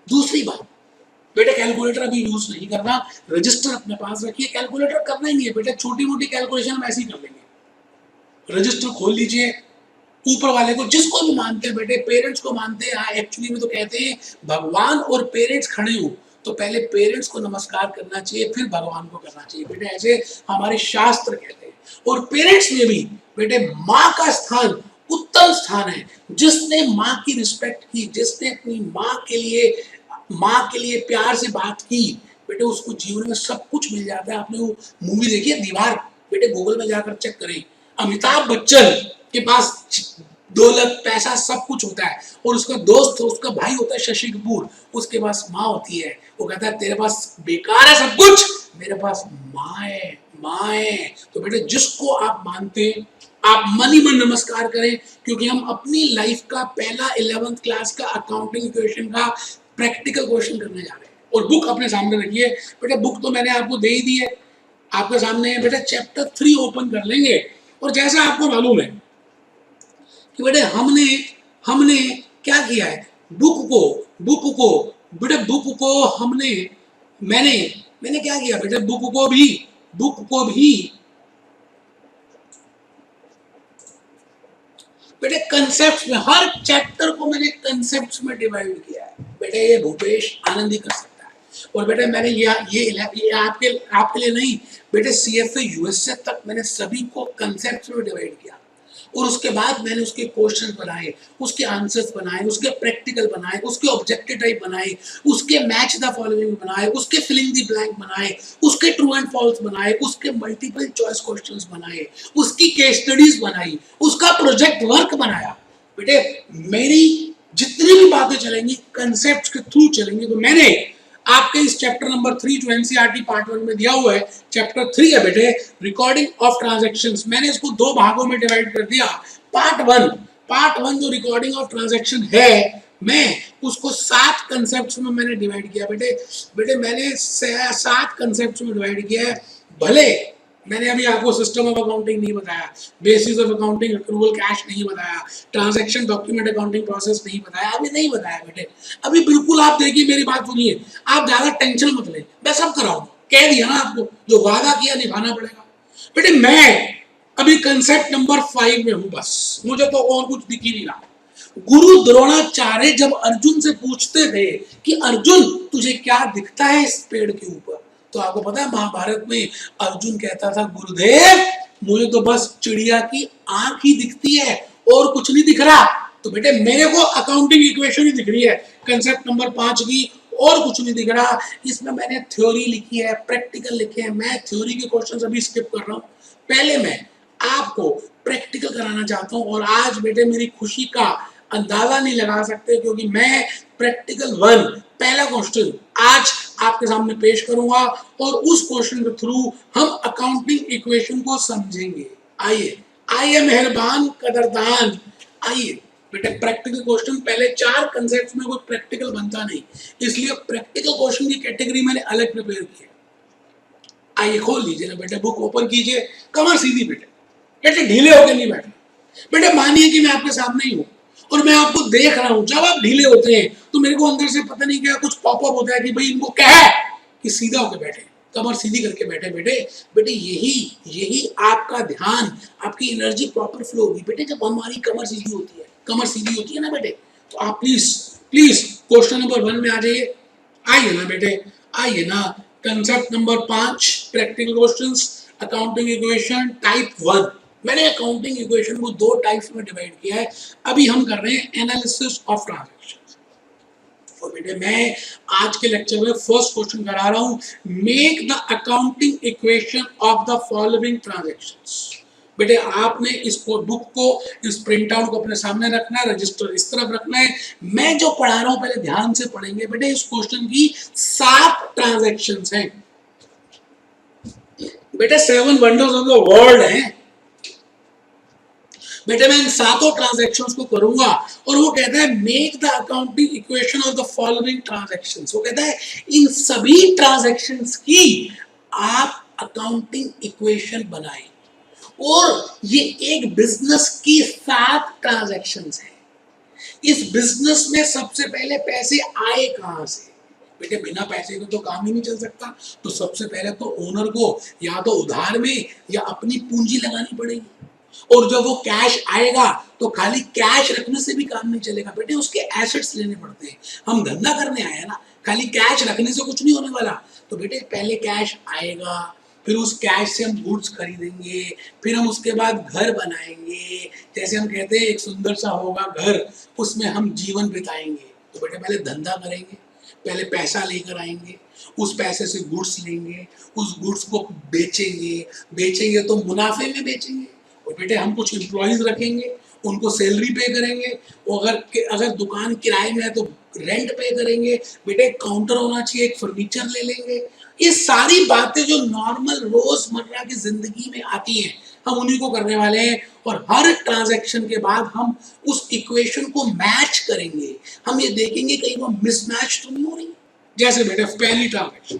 दूसरी बात बेटे, कैलकुलेटर अभी यूज नहीं करना, रजिस्टर अपने पास रखिए। कैलकुलेटर करना ही नहीं है बेटे, छोटी मोटी कैलकुलेशन हम ऐसे ही कर लेंगे। रजिस्टर खोल लीजिए, ऊपर वाले को जिसको भी मानते हैं बेटे, पेरेंट्स को मानते हैं, एक्चुअली में तो कहते हैं भगवान और पेरेंट्स खड़े हो तो पहले पेरेंट्स को नमस्कार करना चाहिए, फिर भगवान को करना चाहिए बेटे, ऐसे हमारे शास्त्र कहते हैं। और पेरेंट्स में भी बेटे माँ का स्थान उत्तम स्थान है। जिसने माँ की रिस्पेक्ट की, जिसने अपनी माँ के लिए प्यार से बात की बेटे, उसको जीवन में सब कुछ मिल जाता है। आपने वो मूवी देखी है दीवार? बेटे गूगल में जाकर चेक करें, अमिताभ बच्चन के पास दौलत, पैसा, सब कुछ होता है, और उसका दोस्त, उसका भाई होता है शशि कपूर, उसके पास माँ होती है। वो कहता है तेरे पास बेकार है सब कुछ, मेरे पास माँ है। तो बेटे जिसको आप मानते हैं आप मन ही मन नमस्कार करें, क्योंकि हम अपनी लाइफ का पहला 11th क्लास का अकाउंटिंग इक्वेशन का प्रैक्टिकल क्वेश्चन करने जा रहे हैं। और बुक अपने सामने रखिए बेटे, बुक तो मैंने आपको दे ही दी है। आपके सामने बेटा चैप्टर 3 ओपन कर लेंगे और जैसा आपको मालूम है कि बेटे हमने हमने क्या किया है, बुक को बेटे बुक को हमने मैंने मैंने क्या किया बेटे, बुक को भी बेटे कंसेप्ट में, हर चैप्टर को मैंने कंसेप्ट में डिवाइड किया है बेटे। ये भूपेश आनंद ही कर सकता है। और बेटे मैंने ये आपके लिए नहीं बेटे, सीएफए यूएसए तक मैंने सभी को कंसेप्ट में डिवाइड किया और उसके बाद मैंने उसके क्वेश्चन बनाए, उसके आंसर्स बनाए, उसके प्रैक्टिकल बनाए, उसके ऑब्जेक्टिव टाइप बनाए, उसके मैच द फॉलोइंग बनाए, उसके फिलिंग द ब्लैंक बनाए, उसके ट्रू एंड फॉल्स बनाए, उसके मल्टीपल चॉइस क्वेश्चंस बनाए, उसकी केस स्टडीज बनाई, उसका प्रोजेक्ट वर्क बनाया। बेटे मेरी जितनी भी बातें चलेंगी कंसेप्ट के थ्रू चलेंगी। तो मैंने आपके इस चैप्टर नंबर 3 जो एनसीईआरटी पार्ट 1 में दिया हुआ है, चैप्टर 3 है बेटे रिकॉर्डिंग ऑफ ट्रांजैक्शंस, मैंने इसको 2 भागों में डिवाइड कर दिया। पार्ट वन जो रिकॉर्डिंग ऑफ ट्रांजैक्शन है, मैं उसको 7 कंसेप्ट्स में मैंने डिवाइड किया बेटे मैंने 7 कंसेप्ट्स में डिवाइड किया है। भले मैंने अभी आपको सिस्टम ऑफ अकाउंटिंग नहीं बताया, basis of accounting accrual cash नहीं बताया, ट्रांजैक्शन डॉक्यूमेंट अकाउंटिंग प्रोसेस नहीं बताया, अभी नहीं बताया बेटे। अभी बिल्कुल आप देखिए, मेरी बात सुनिए, आप ज्यादा टेंशन मत लें, मैं सब कराऊंगा, कह दिया ना आपको, जो वादा किया निभाना पड़ेगा। बेटे मैं अभी कंसेप्ट नंबर 5 में हूं, बस मुझे तो और कुछ दिख ही नहीं रहा। गुरु द्रोणाचार्य जब अर्जुन से पूछते थे कि अर्जुन तुझे क्या दिखता है इस पेड़ के ऊपर, तो आपको पता है महाभारत में अर्जुन कहता था गुरुदेव मुझे तो बस चिड़िया की आंख ही दिखती है और कुछ नहीं दिख रहा। तो बेटे मेरे को अकाउंटिंग इक्वेशन ही दिख रही है कंसेप्ट नंबर 5 की, और कुछ नहीं दिख रहा। इसमें मैंने थ्योरी लिखी है, प्रैक्टिकल लिखे हैं। मैं थ्योरी के क्वेश्चन अभी स्किप कर रहा हूँ, पहले मैं आपको प्रैक्टिकल कराना चाहता हूँ। और आज बेटे मेरी खुशी का अंदाजा नहीं लगा सकते, क्योंकि मैं प्रैक्टिकल 1 पहला क्वेश्चन आज आपके सामने पेश करूंगा और उस क्वेश्चन के थ्रू हम अकाउंटिंग इक्वेशन को समझेंगे। आइए मेहरबान कदरदान, आइए बेटे प्रैक्टिकल क्वेश्चन। पहले 4 कंसेप्ट में कोई प्रैक्टिकल बनता नहीं, इसलिए प्रैक्टिकल क्वेश्चन की कैटेगरी मैंने अलग प्रिपेयर की है। आइए खोल लीजिए ना बेटे, बुक ओपन कीजिए, कमर सीधी बेटे ढीले होकर नहीं बैठना। बेटे मानिए कि मैं आपके सामने ही हूँ और मैं आपको देख रहा हूं, जब आप ढीले होते हैं तो मेरे को अंदर से पता नहीं क्या कुछ पॉपअप होता है कि भाई इनको क्या है कि सीधा होकर बैठे, कमर सीधी करके बैठे। बेटे यही आपका ध्यान, आपकी एनर्जी प्रॉपर फ्लो होगी बेटे जब हमारी कमर सीधी होती है ना बेटे। तो आप प्लीज क्वेश्चन नंबर 1 में आ जाइए। आइए ना बेटे, आइए ना, concept number 5 practical questions, accounting equation type 1। मैंने अकाउंटिंग इक्वेशन को 2 टाइप्स में डिवाइड किया है। अभी हम कर रहे हैं एनालिसिस ऑफ ट्रांजैक्शन। और बेटे मैं आज के लेक्चर में फर्स्ट क्वेश्चन करा रहा हूं, make the accounting equation of the following transactions. बेटे आपने इस बुक को, इस प्रिंट आउट को अपने सामने रखना है, रजिस्टर इस तरफ रखना है। मैं जो पढ़ा रहा हूं पहले ध्यान से पढ़ेंगे बेटे। इस क्वेश्चन की 7 ट्रांजैक्शंस हैं बेटे, 7 वंडर्स ऑफ द वर्ल्ड हैं बेटे। मैं इन 7 ट्रांजैक्शंस को करूंगा और वो कहता है make the accounting equation of the following transactions. वो कहता है इन सभी ट्रांजैक्शंस की आप अकाउंटिंग इक्वेशन बनाएं। और ये एक बिजनेस की 7 ट्रांजैक्शंस है। इस बिजनेस में सबसे पहले पैसे आए कहां से बेटे? बिना पैसे के तो काम ही नहीं चल सकता। तो सबसे पहले तो ओनर को या तो उधार में या अपनी पूंजी लगानी पड़ेगी। और जब वो कैश आएगा तो खाली कैश रखने से भी काम नहीं चलेगा बेटे, उसके एसेट्स लेने पड़ते हैं। हम धंधा करने आए हैं ना, खाली कैश रखने से कुछ नहीं होने वाला। तो बेटे पहले कैश आएगा, फिर उस कैश से हम गुड्स खरीदेंगे, फिर हम उसके बाद घर बनाएंगे। जैसे हम कहते हैं एक सुंदर सा होगा घर, उसमें हम जीवन बिताएंगे। तो बेटे पहले धंधा करेंगे, पहले पैसा लेकर आएंगे, उस पैसे से गुड्स लेंगे, उस गुड्स को बेचेंगे तो मुनाफे में बेचेंगे। और बेटे हम कुछ एम्प्लॉइज रखेंगे, उनको सैलरी पे करेंगे। और अगर दुकान किराए में है तो रेंट पे करेंगे। बेटे काउंटर होना चाहिए, एक फर्नीचर ले लेंगे। ये सारी बातें जो नॉर्मल रोजमर्रा की जिंदगी में आती हैं, हम उन्हीं को करने वाले हैं। और हर ट्रांजैक्शन के बाद हम उस इक्वेशन को मैच करेंगे। हम ये देखेंगे कहीं वो मिसमैच तो नहीं हो रही। जैसे बेटे पहली ट्रांजैक्शन,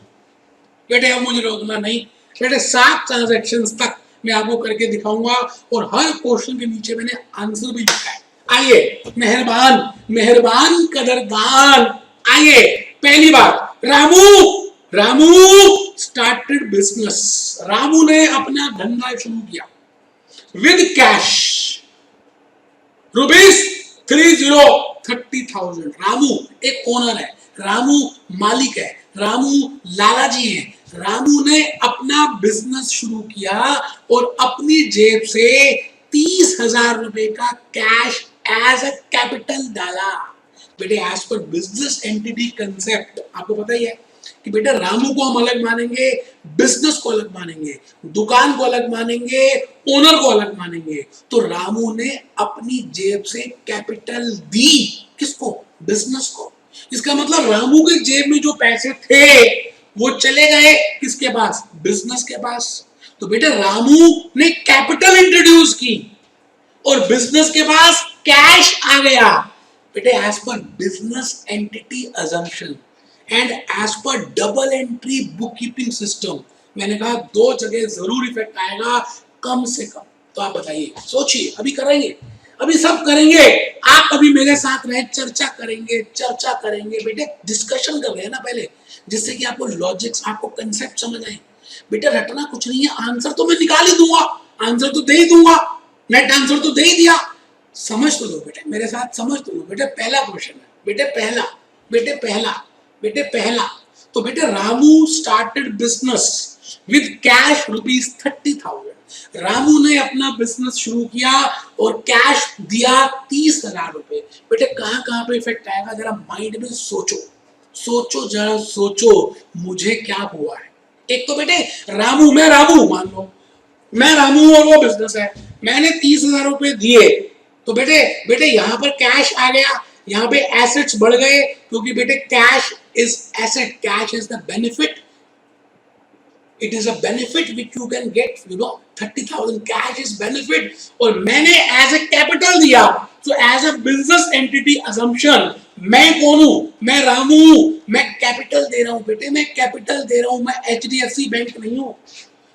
बेटे अब मुझे रोकना नहीं, बेटे 7 ट्रांजैक्शंस तक मैं आपको करके दिखाऊंगा और हर क्वेश्चन के नीचे मैंने आंसर भी लिखा है। आइए, मेहरबान मेहरबान कदरदान, आइए पहली बात, रामू स्टार्टेड बिजनेस। रामू ने अपना धंधा शुरू किया विद कैश ₹30,000। रामू एक ओनर है, रामू मालिक है, रामू लाला जी है। रामू ने अपना बिजनेस शुरू किया और अपनी जेब से 30,000 रुपए का कैश एज अ कैपिटल डाला। बेटे as per business entity concept आपको पता ही है कि बेटा रामू को हम अलग मानेंगे, बिजनेस को अलग मानेंगे, दुकान को अलग मानेंगे, ओनर को अलग मानेंगे। तो रामू ने अपनी जेब से कैपिटल दी, किसको? बिजनेस को। इसका मतलब रामू के जेब में जो पैसे थे वो चले गए किसके पास? बिजनेस के पास। तो बेटा रामू ने कैपिटल इंट्रोड्यूस की और बिजनेस के पास कैश आ गया। बेटे as per business entity assumption and as per double entry book keeping system, मैंने कहा 2 जगह जरूर इफेक्ट आएगा कम से कम। तो आप बताइए, सोचिए, अभी करेंगे, अभी सब करेंगे। आप अभी मेरे साथ रहे, चर्चा करेंगे बेटे, डिस्कशन कर रहे हैं ना पहले, जिससे कि आपको लॉजिक्स, आपको कंसेप्ट समझ आए। बेटा रटना कुछ नहीं है, आंसर तो मैं निकाल ही दूंगा, आंसर तो दे ही दूंगा, नेट आंसर तो दे ही दिया। समझ तो लो बेटे, मेरे साथ समझ तो लो बेटे। पहला क्वेश्चन है बेटे, पहला। तो बेटे Ramu started business with cash ₹30,000। Ramu ने अपना बिजनेस शुरू किया और कैश दिया 30,000 रुपए। बेटे कहां पे इफेक्ट आएगा, जरा माइंड में सोचो जरा सोचो, मुझे क्या हुआ है। एक तो बेटे रामू, मैं रामू मान लो, मैं रामू और वो बिजनेस है, मैंने 30,000 रुपए दिए। तो बेटे यहां पर कैश आ गया, यहां पे एसेट्स बढ़ गए, क्योंकि बेटे cash is asset, cash is the benefit, it is a benefit which you can get, 30,000 cash is benefit, और मैंने एज ए कैपिटल दिया। तो as a business entity assumption, मैं कौन हूं? मैं रामू हूं, मैं कैपिटल दे रहा हूं बेटे, मैं कैपिटल दे रहा हूं। मैं HDFC बैंक नहीं हूं,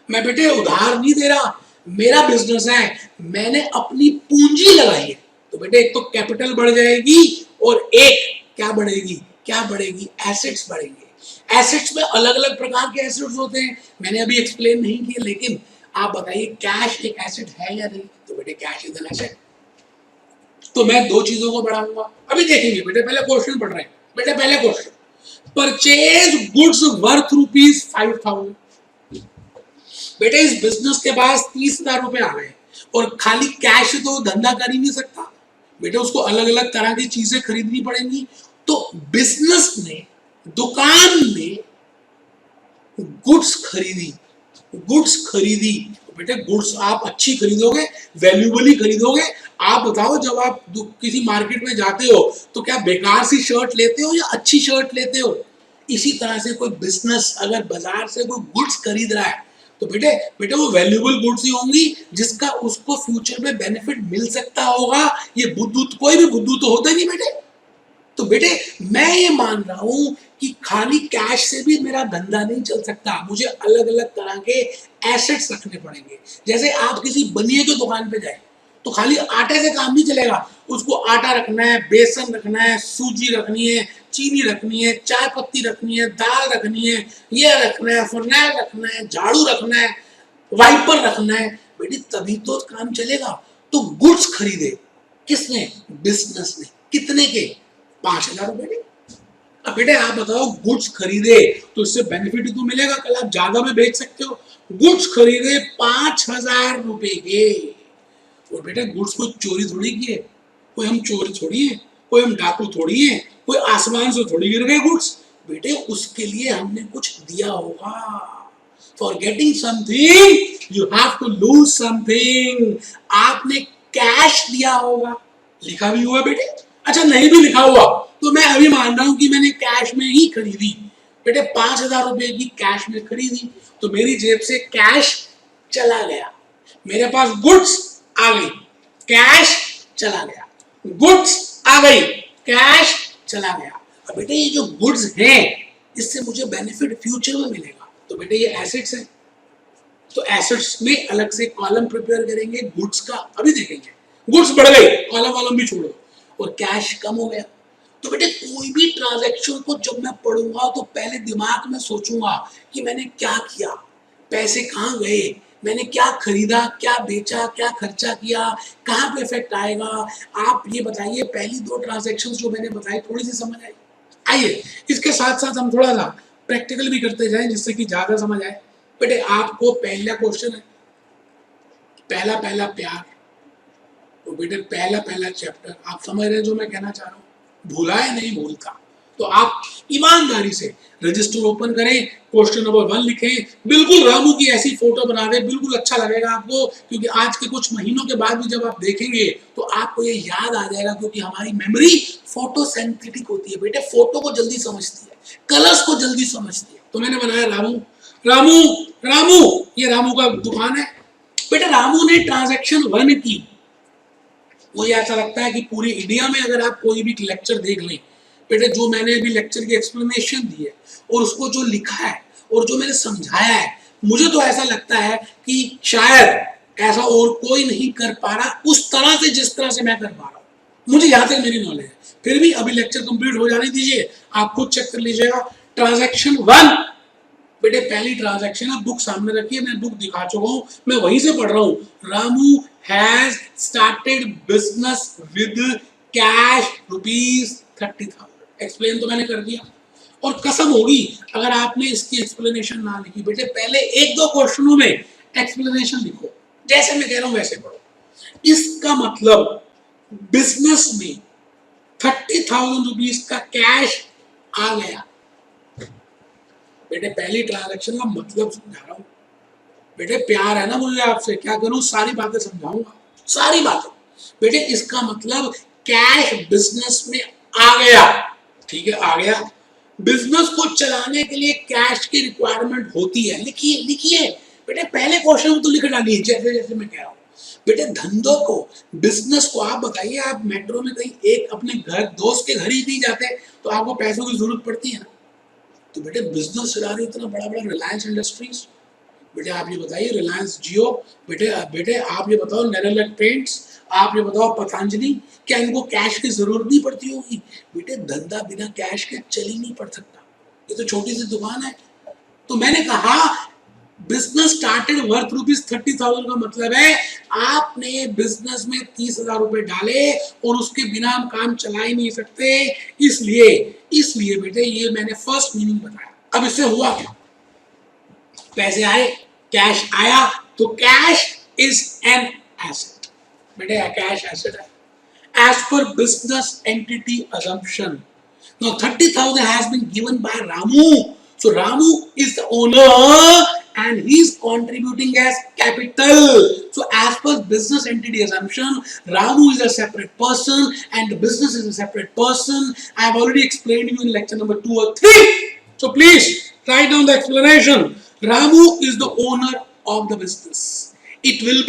मैं बेटे उधार नहीं दे रहा, मेरा बिजनेस है, मैंने अपनी पूंजी लगाई है। तो बेटे एक तो कैपिटल बढ़ जाएगी और एक क्या बढ़ेगी? एसेट्स बढ़ेंगे। एसेट्स में अलग अलग प्रकार के एसेट्स होते हैं, मैंने अभी एक्सप्लेन नहीं किया, लेकिन आप बताइए कैश एक एसेट है या नहीं? तो बेटे कैश इज एन एसेट। तो मैं 2 चीजों को बढ़ाऊंगा, अभी देखेंगे बेटे। पहले क्वेश्चन पढ़ रहे हैं बेटे, पहले क्वेश्चन, परचेज गुड्स वर्थ ₹5,000। बेटे इस बिजनेस के पास 30,000 रुपए आ गए और खाली कैश तो धंधा कर ही नहीं सकता बेटे, उसको अलग अलग तरह की चीजें खरीदनी पड़ेंगी। तो बिजनेस ने, दुकान ने गुड्स खरीदी। बेटे गुड्स आप अच्छी खरीदोगे, वैल्यूबली खरीदोगे। आप बताओ, जब आप किसी मार्केट में जाते हो तो क्या बेकार सी शर्ट लेते हो या अच्छी शर्ट लेते हो? इसी तरह से कोई बिजनेस अगर बाजार से कोई गुड्स खरीद रहा है तो बेटे वो वैल्यूबल गुड्स ही होंगी जिसका उसको फ्यूचर में बेनिफिट मिल सकता होगा। ये बुद्धू, कोई भी बुद्धू तो होता नहीं बेटे। तो बेटे मैं ये मान रहा हूं कि खाली कैश से भी मेरा धंधा नहीं चल सकता, मुझे अलग अलग तरह के एसेट्स रखने पड़ेंगे। जैसे आप किसी बनिए की दुकान पे जाए तो खाली आटे से काम नहीं चलेगा, उसको आटा रखना है, बेसन रखना है, सूजी रखनी है, चीनी रखनी है, चाय पत्ती रखनी है, दाल रखनी है, ये रखना है, फरनैल रखना है, झाड़ू रखना है, वाइपर रखना है बेटे, तभी तो काम चलेगा। तो गुड्स खरीदे किसने? बिजनेस ने। कितने के? 5,000 रुपए के। अब बेटे आप बताओ, गुड्स खरीदे तो इससे बेनिफिट तो मिलेगा, कल आप ज्यादा में बेच सकते हो। गुड्स खरीदे 5,000 रुपए के, और बेटे गुड्स को चोरी थोड़ी किए, कोई हम चोरी थोड़ी है, कोई हम डाकू थोड़ी है, कोई आसमान से थोड़ी गिर गए गुड्स। बेटे उसके लिए हमने कुछ दिया होगा। For getting something you have to lose something. आपने कैश दिया होगा, लिखा भी हुआ बेटे। अच्छा नहीं भी लिखा हुआ तो मैं अभी मान रहा हूं कि मैंने कैश में ही खरीदी बेटे, 5,000 रुपए की कैश में खरीदी, तो मेरी जेब से कैश चला गया, मेरे पास गुड्स आ गई, कैश चला गया, गुड्स आ गई, कैश चला गया। अब बेटे ये जो गुड्स हैं इससे मुझे बेनिफिट फ्यूचर में मिलेगा, तो बेटे ये एसेट्स है। तो एसेट्स में अलग से कॉलम प्रिपेयर करेंगे गुड्स का, अभी देखेंगे। गुड्स बढ़ गए, कॉलम वालम भी छोड़ो, और कैश कम हो गया। तो बेटे कोई भी ट्रांजैक्शन को जब मैं पढ़ूंगा तो पहले दिमाग में सोचूंगा कि मैंने क्या किया, पैसे कहाँ गए, मैंने क्या खरीदा, क्या बेचा, क्या खर्चा किया, कहाँ पे इफेक्ट आएगा। आप ये बताइए, पहली दो ट्रांजैक्शंस जो मैंने बताई थोड़ी सी समझ आई? आइए इसके साथ साथ हम थोड़ा सा प्रैक्टिकल भी करते जाएं जिससे कि ज्यादा समझ आए। बेटे आपको पहला क्वेश्चन है, पहला पहला प्यार। तो बेटे पहला पहला चैप्टर आप समझ रहे हैं जो मैं कहना चाह रहा हूँ, भूला है नहीं भूलता। तो आप ईमानदारी से रजिस्टर ओपन करें, क्वेश्चन नंबर 1 लिखें, बिल्कुल रामू की ऐसी फोटो बना दें, बिल्कुल अच्छा लगेगा आपको, क्योंकि आज के कुछ महीनों के बाद भी जब आप देखेंगे तो आपको ये याद आ जाएगा, क्योंकि हमारी मेमोरी फोटो सेंथेटिक होती है बेटे, फोटो को जल्दी समझती है, कलर्स को जल्दी समझती है। तो मैंने बनाया रामू, रामू रामू, ये रामू का दुकान है। बेटा रामू ने ट्रांजैक्शन 1 की, मुझे ऐसा लगता है कि पूरी इंडिया में अगर आप कोई भी लेक्चर देख लें बेटे, जो मैंने अभी लेक्चर की एक्सप्लेनेशन दी है और उसको जो लिखा है और जो मैंने समझाया है, मुझे तो ऐसा लगता है कि शायद ऐसा और कोई नहीं कर पा रहा उस तरह से जिस तरह से मैं कर पा रहा हूँ। मुझे यहाँ तक मेरी नॉलेज है, फिर भी अभी लेक्चर कंप्लीट हो जाने दीजिए, आप खुद चेक कर लीजिएगा। ट्रांजैक्शन 1 बेटे, पहली ट्रांजैक्शन आप बुक सामने रखिए, मैं बुक दिखा चुका हूं, मैं वहीं से पढ़ रहा हूं। Ramu has started business with cash ₹30,000। Explain तो मैंने कर दिया, और कसम होगी अगर आपने इसकी एक्सप्लेनेशन ना लिखी बेटे, पहले एक दो क्वेश्चनों में एक्सप्लेनेशन लिखो, जैसे मैं कह रहा हूं वैसे पढ़ो। इसका मतलब बिजनेस में ₹30,000 का कैश आ गया। बेटे पहली ट्रांजैक्शन का मतलब समझा रहा हूं बेटे, प्यार है ना मुझे आपसे, क्या करूं, सारी बातें समझाऊंगा, सारी बातें। बेटे इसका मतलब कैश बिजनेस में आ गया, ठीक है, आ गया। बिजनेस को चलाने के लिए कैश की रिक्वायरमेंट होती है, लिखिए लिखिए बेटे, पहले क्वेश्चन में तो लिख डालिए जैसे जैसे मैं कह रहा हूं। बेटे धंधों को, बिजनेस को, आप बताइए, आप मेट्रो में कहीं एक अपने घर दोस्त के घर ही नहीं जाते तो आपको पैसों की जरूरत पड़ती है ना। तो बेटे बिजनेस चला रही इतना बड़ा बड़ा रिलायंस इंडस्ट्रीज, बेटे आप ये बताइए, रिलायंस जियो, बेटे आप ये बताओ, नेरोलैक पेंट्स, आप ये बताओ पतंजलि, क्या इनको कैश की जरूरत नहीं पड़ती होगी? बेटे धंधा बिना कैश के चल ही नहीं पड़ सकता, ये तो छोटी सी दुकान है। तो मैंने कहा बिजनेस स्टार्टेड वर्थ ₹30,000 का मतलब है आपने बिजनेस में ₹30,000 डाले और उसके बिना हम काम चला ही नहीं सकते। इसलिए इसलिए बेटे ये मैंने फर्स्ट मीनिंग बताया। अब इससे हुआ क्या, पैसे आए, कैश आया, तो कैश इज एन एसेट। बेटे कैश एसेट है as per business entity assumption. Now 30,000 has been given by Ramu. So Ramu is the owner and he is contributing as capital. So as per business entity assumption, Ramu is a separate person and the business is a separate person. I have already explained you in lecture number 2 or 3. So please write down the explanation. Ramu is the owner of the business. It will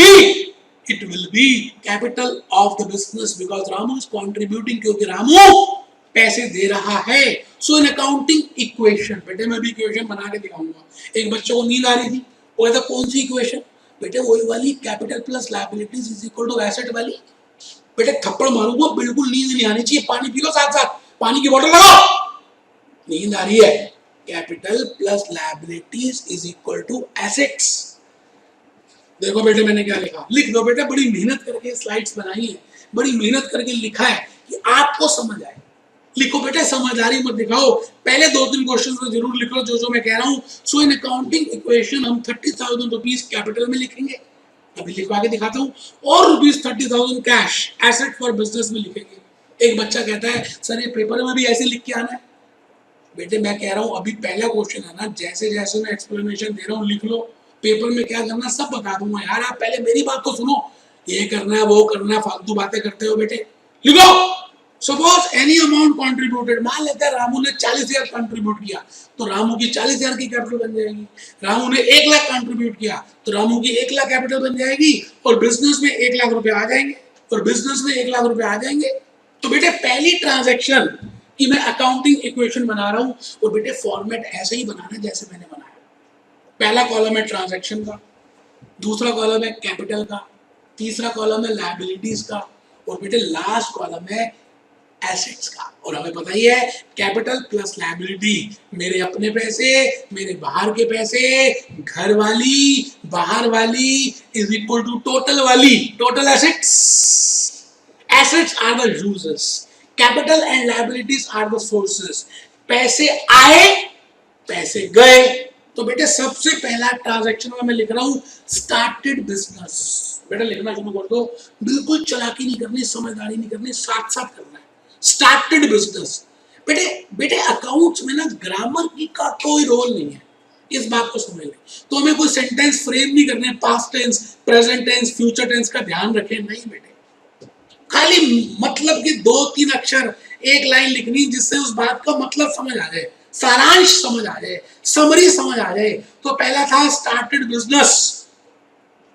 be capital of the business because Ramu is contributing, क्योंकि रामू पैसे दे रहा है। सो in accounting equation, बेटे मैं भी equation बना के दिखाऊंगा। एक बच्चे को नींद आ रही थी, वो कहता कौन सी इक्वेशन? बेटे वही वाली, capital plus liabilities is equal to asset वाली। बेटे थप्पड़ मारूंगा, बिल्कुल नींद नहीं आनी चाहिए, पानी पी लो साथ साथ, पानी की बोतल लगाओ, नींद आ रही है। Capital plus liabilities is equal to assets. देखो बेटे मैंने क्या लिखा, लिख दो बेटे, बड़ी मेहनत करके स्लाइड्स बनाई है, बड़ी मेहनत करके लिखा है कि आपको समझ आए। लिखो बेटे, समझदारी मत दिखाओ, पहले 2-3 क्वेश्चन तो जरूर लिख लो जो मैं कह रहा हूँ। सो इन अकाउंटिंग इक्वेशन हम ₹30,000 कैपिटल में लिखेंगे, अभी लिखवा के दिखाता हूँ, और ₹30,000 कैश एसेट फॉर बिजनेस में लिखेंगे। एक बच्चा कहता है सर ये पेपर में भी ऐसे लिख के आना है। बेटे मैं कह रहा हूँ अभी पहला क्वेश्चन है ना, जैसे जैसे मैं एक्सप्लेनेशन दे रहा हूँ लिख लो, पेपर में क्या करना सब बता दूंगा यार, आप पहले मेरी बात तो सुनो, ये करना है वो करना है, फालतू बातें करते हो बेटे। लिखो सपोज एनी अमाउंट कंट्रीब्यूटेड, मान लेते हैं रामू ने 40,000 कंट्रीब्यूट किया तो रामू की 40,000 की कैपिटल बन जाएगी। रामू ने 1 लाख कंट्रीब्यूट किया तो रामू की 1 लाख कैपिटल बन जाएगी, और बिजनेस में 1 लाख रुपए आ जाएंगे, और बिजनेस में 1 लाख रुपए आ जाएंगे। तो बेटे पहली ट्रांजेक्शन कि मैं अकाउंटिंग इक्वेशन बना रहा हूं, और बेटे फॉर्मेट ऐसे ही बनाना जैसे मैंने बनाया। पहला कॉलम है ट्रांजैक्शन का, दूसरा कॉलम है कैपिटल का, तीसरा कॉलम है लायबिलिटीज का, और बेटे लास्ट कॉलम है एसेट्स का। और हमें पता ही है कैपिटल प्लस लायबिलिटी, मेरे अपने पैसे, मेरे बाहर के पैसे, घर वाली, बाहर वाली इज इक्वल टू टोटल वाली, total assets. Assets are the users, capital and liabilities are the sources. पैसे आए, पैसे गए। तो बेटे सबसे पहला ट्रांजैक्शन में मैं लिख रहा हूं स्टार्टेड बिजनेस। बेटा लिखना शुरू कर दो, बिल्कुल चालाकी नहीं करनी, समझदारी नहीं करनी, साथ साथ करना है। Started business. बेटे बेटे अकाउंट्स में ना ग्रामर की का कोई रोल नहीं है, इस बात को समझ लें। तो हमें कोई सेंटेंस फ्रेम नहीं करने, past tense, present tense, future tense का ध्यान रखें, नहीं बेटे। खाली मतलब के 2-3 अक्षर, एक लाइन लिखनी जिससे उस बात का मतलब समझ आ जाए, सारांश समझ आ जाए, समरी समझ आ जाए। तो पहला था स्टार्टेड बिजनेस,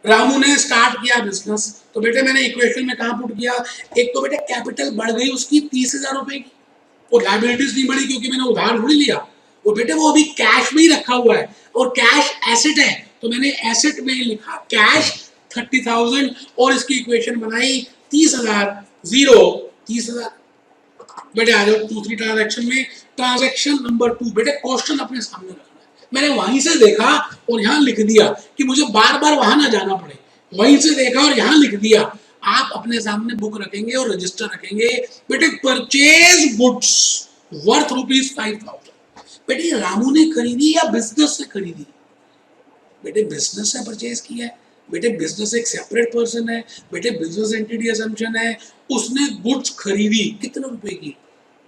रामू ने स्टार्ट किया बिजनेस। तो बेटे मैंने इक्वेशन में कहां पुट किया, एक तो बेटे कैपिटल बढ़ गई उसकी 30,000 रुपए की, और लायबिलिटीज नहीं बढ़ी क्योंकि मैंने उधार थोड़ी लिया, और बेटे वो अभी कैश में ही रखा हुआ है, और कैश एसेट है, तो मैंने एसेट में लिखा कैश 30,000, और इसकी इक्वेशन बनाई 30,000 जीरो 30,000। बेटे आ जाओ दूसरी ट्रांजैक्शन में, ट्रांजैक्शन नंबर 2। बेटे क्वेश्चन अपने सामने रखना है, मैंने वहीं से देखा और यहाँ लिख दिया कि मुझे बार बार वहां ना जाना पड़े, वहीं से देखा और यहाँ लिख दिया। आप अपने सामने बुक रखेंगे और रजिस्टर रखेंगे। बेटे परचेज गुड्स वर्थ ₹5,000। बेटे रामू ने खरीदी या बिजनेस से खरीदी? बेटे बिजनेस से परचेज किया है। बेटे बिजनेस एक सेपरेट पर्सन है, बेटे बिजनेस एंटिटी असम्पशन है। उसने गुड्स खरीदी कितने रुपए की?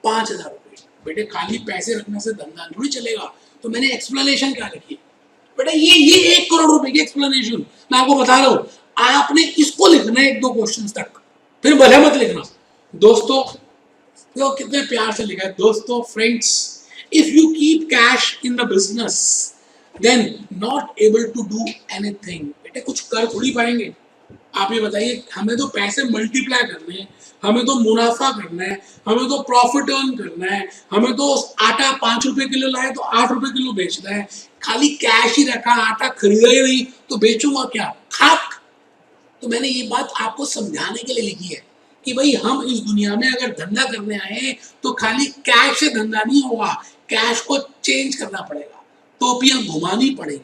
5,000 रुपए। बेटे खाली पैसे रखने से धंधा थोड़ी चलेगा, तो मैंने एक्सप्लेनेशन क्या लिखी? बेटा ये 1 करोड़ रुपए की एक्सप्लेनेशन मैं आपको बता रहा हूं, आपने इसको लिखना है 1-2 क्वेश्चन तक, फिर भले मत लिखना। दोस्तों तो कितने प्यार से लिखा है, दोस्तों friends, if you keep cash in the business then not able to do anything. बेटे कुछ कर थोड़ी पाएंगे। आप ये बताइए, हमें तो पैसे मल्टीप्लाई करने हैं, हमें तो मुनाफा करना है, हमें तो प्रॉफिट अर्न करना है, हमें तो आटा 5 रुपए किलो लाए तो 8 रुपए किलो बेचना है। खाली कैश ही रखा, आटा खरीदा ही नहीं तो बेचूंगा क्या? खाक। तो मैंने ये बात आपको समझाने के लिए लिखी है कि भाई हम इस दुनिया में अगर धंधा करने आए तो खाली कैश से धंधा नहीं होगा, कैश को चेंज करना पड़ेगा, टोपियां घुमानी पड़ेगी।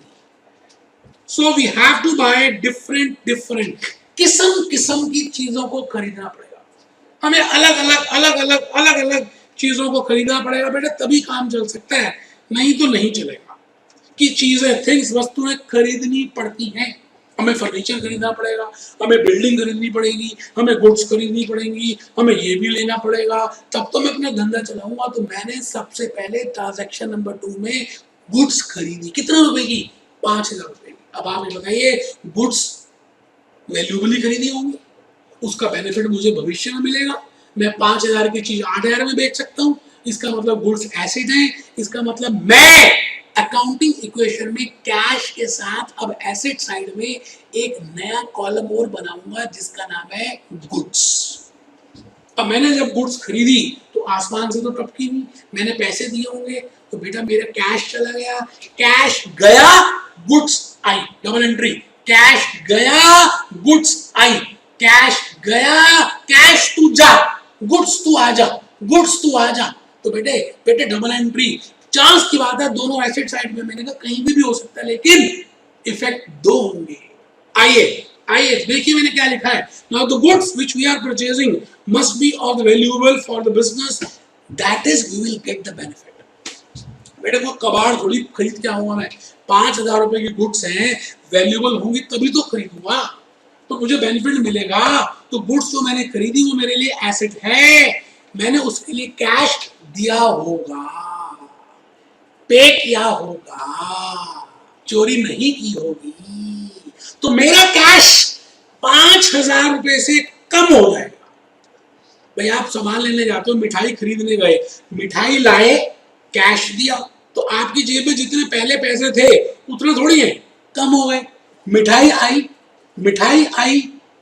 So we have to buy different किस्म की चीजों को खरीदना पड़ेगा। हमें अलग अलग चीजों को खरीदना पड़ेगा बेटा, तभी काम चल सकता है, नहीं तो नहीं चलेगा। कि चीजें, थिंग्स, वस्तुएं खरीदनी पड़ती हैं। हमें फर्नीचर खरीदना पड़ेगा, हमें बिल्डिंग खरीदनी पड़ेगी, हमें गुड्स खरीदनी पड़ेगी, हमें ये भी लेना पड़ेगा, तब तो मैं अपना धंधा चलाऊंगा। तो मैंने सबसे पहले ट्रांजैक्शन नंबर 2 में गुड्स खरीदी। कितने रुपए की? 5,000 रुपए की। अब आप ये बताइए, गुड्स वैल्यूबली खरीदी होंगी, उसका बेनिफिट मुझे भविष्य में मिलेगा। मैं 5,000 की चीज 8,000 में बेच सकता हूँ, इसका मतलब गुड्स एसेट है। इसका मतलब मैं अकाउंटिंग इक्वेशन में कैश के साथ अब एसेट साइड में एक नया कॉलम और बनाऊंगा जिसका नाम है गुड्स। अब मैंने जब गुड्स खरीदी तो आसमान से तो टपकी नहीं, मैंने पैसे दिए होंगे, तो बेटा मेरा कैश चला गया, कैश गया, गुड्स आई। डबल एंट्री, कैश गया, गुड्स आई, कैश गया, कैश तू जा, गुड्स तू आ जा, गुड्स तू आ जा। तो बेटे डबल एंट्री, चांस की बात है, दोनों एसेट साइड में, मैंने कहा कहीं भी हो सकता है, लेकिन इफेक्ट 2 होंगे। आइए देखिए मैंने क्या लिखा है। Now the goods which we are purchasing must be of the valuable for the business, that is we will get the benefit. बेटे को कबाड़ थोड़ी खरीद के आऊंगा मैं, 5,000 रुपए की गुड्स हैं, वैल्यूएबल होंगी तभी तो खरीदूंगा, तो मुझे बेनिफिट मिलेगा। तो गुड्स जो मैंने खरीदी वो मेरे लिए एसेट है, मैंने उसके लिए कैश दिया होगा, पे किया होगा, चोरी नहीं की होगी, तो मेरा कैश 5,000 रुपए से कम हो जाएगा। भाई आप सामान लेने जाते हो, मिठाई खरीदने गए, मिठाई लाए, कैश दिया, तो आपकी जेब में जितने पहले पैसे थे उतने थोड़ी है, कम हो गए। मिठाई आई,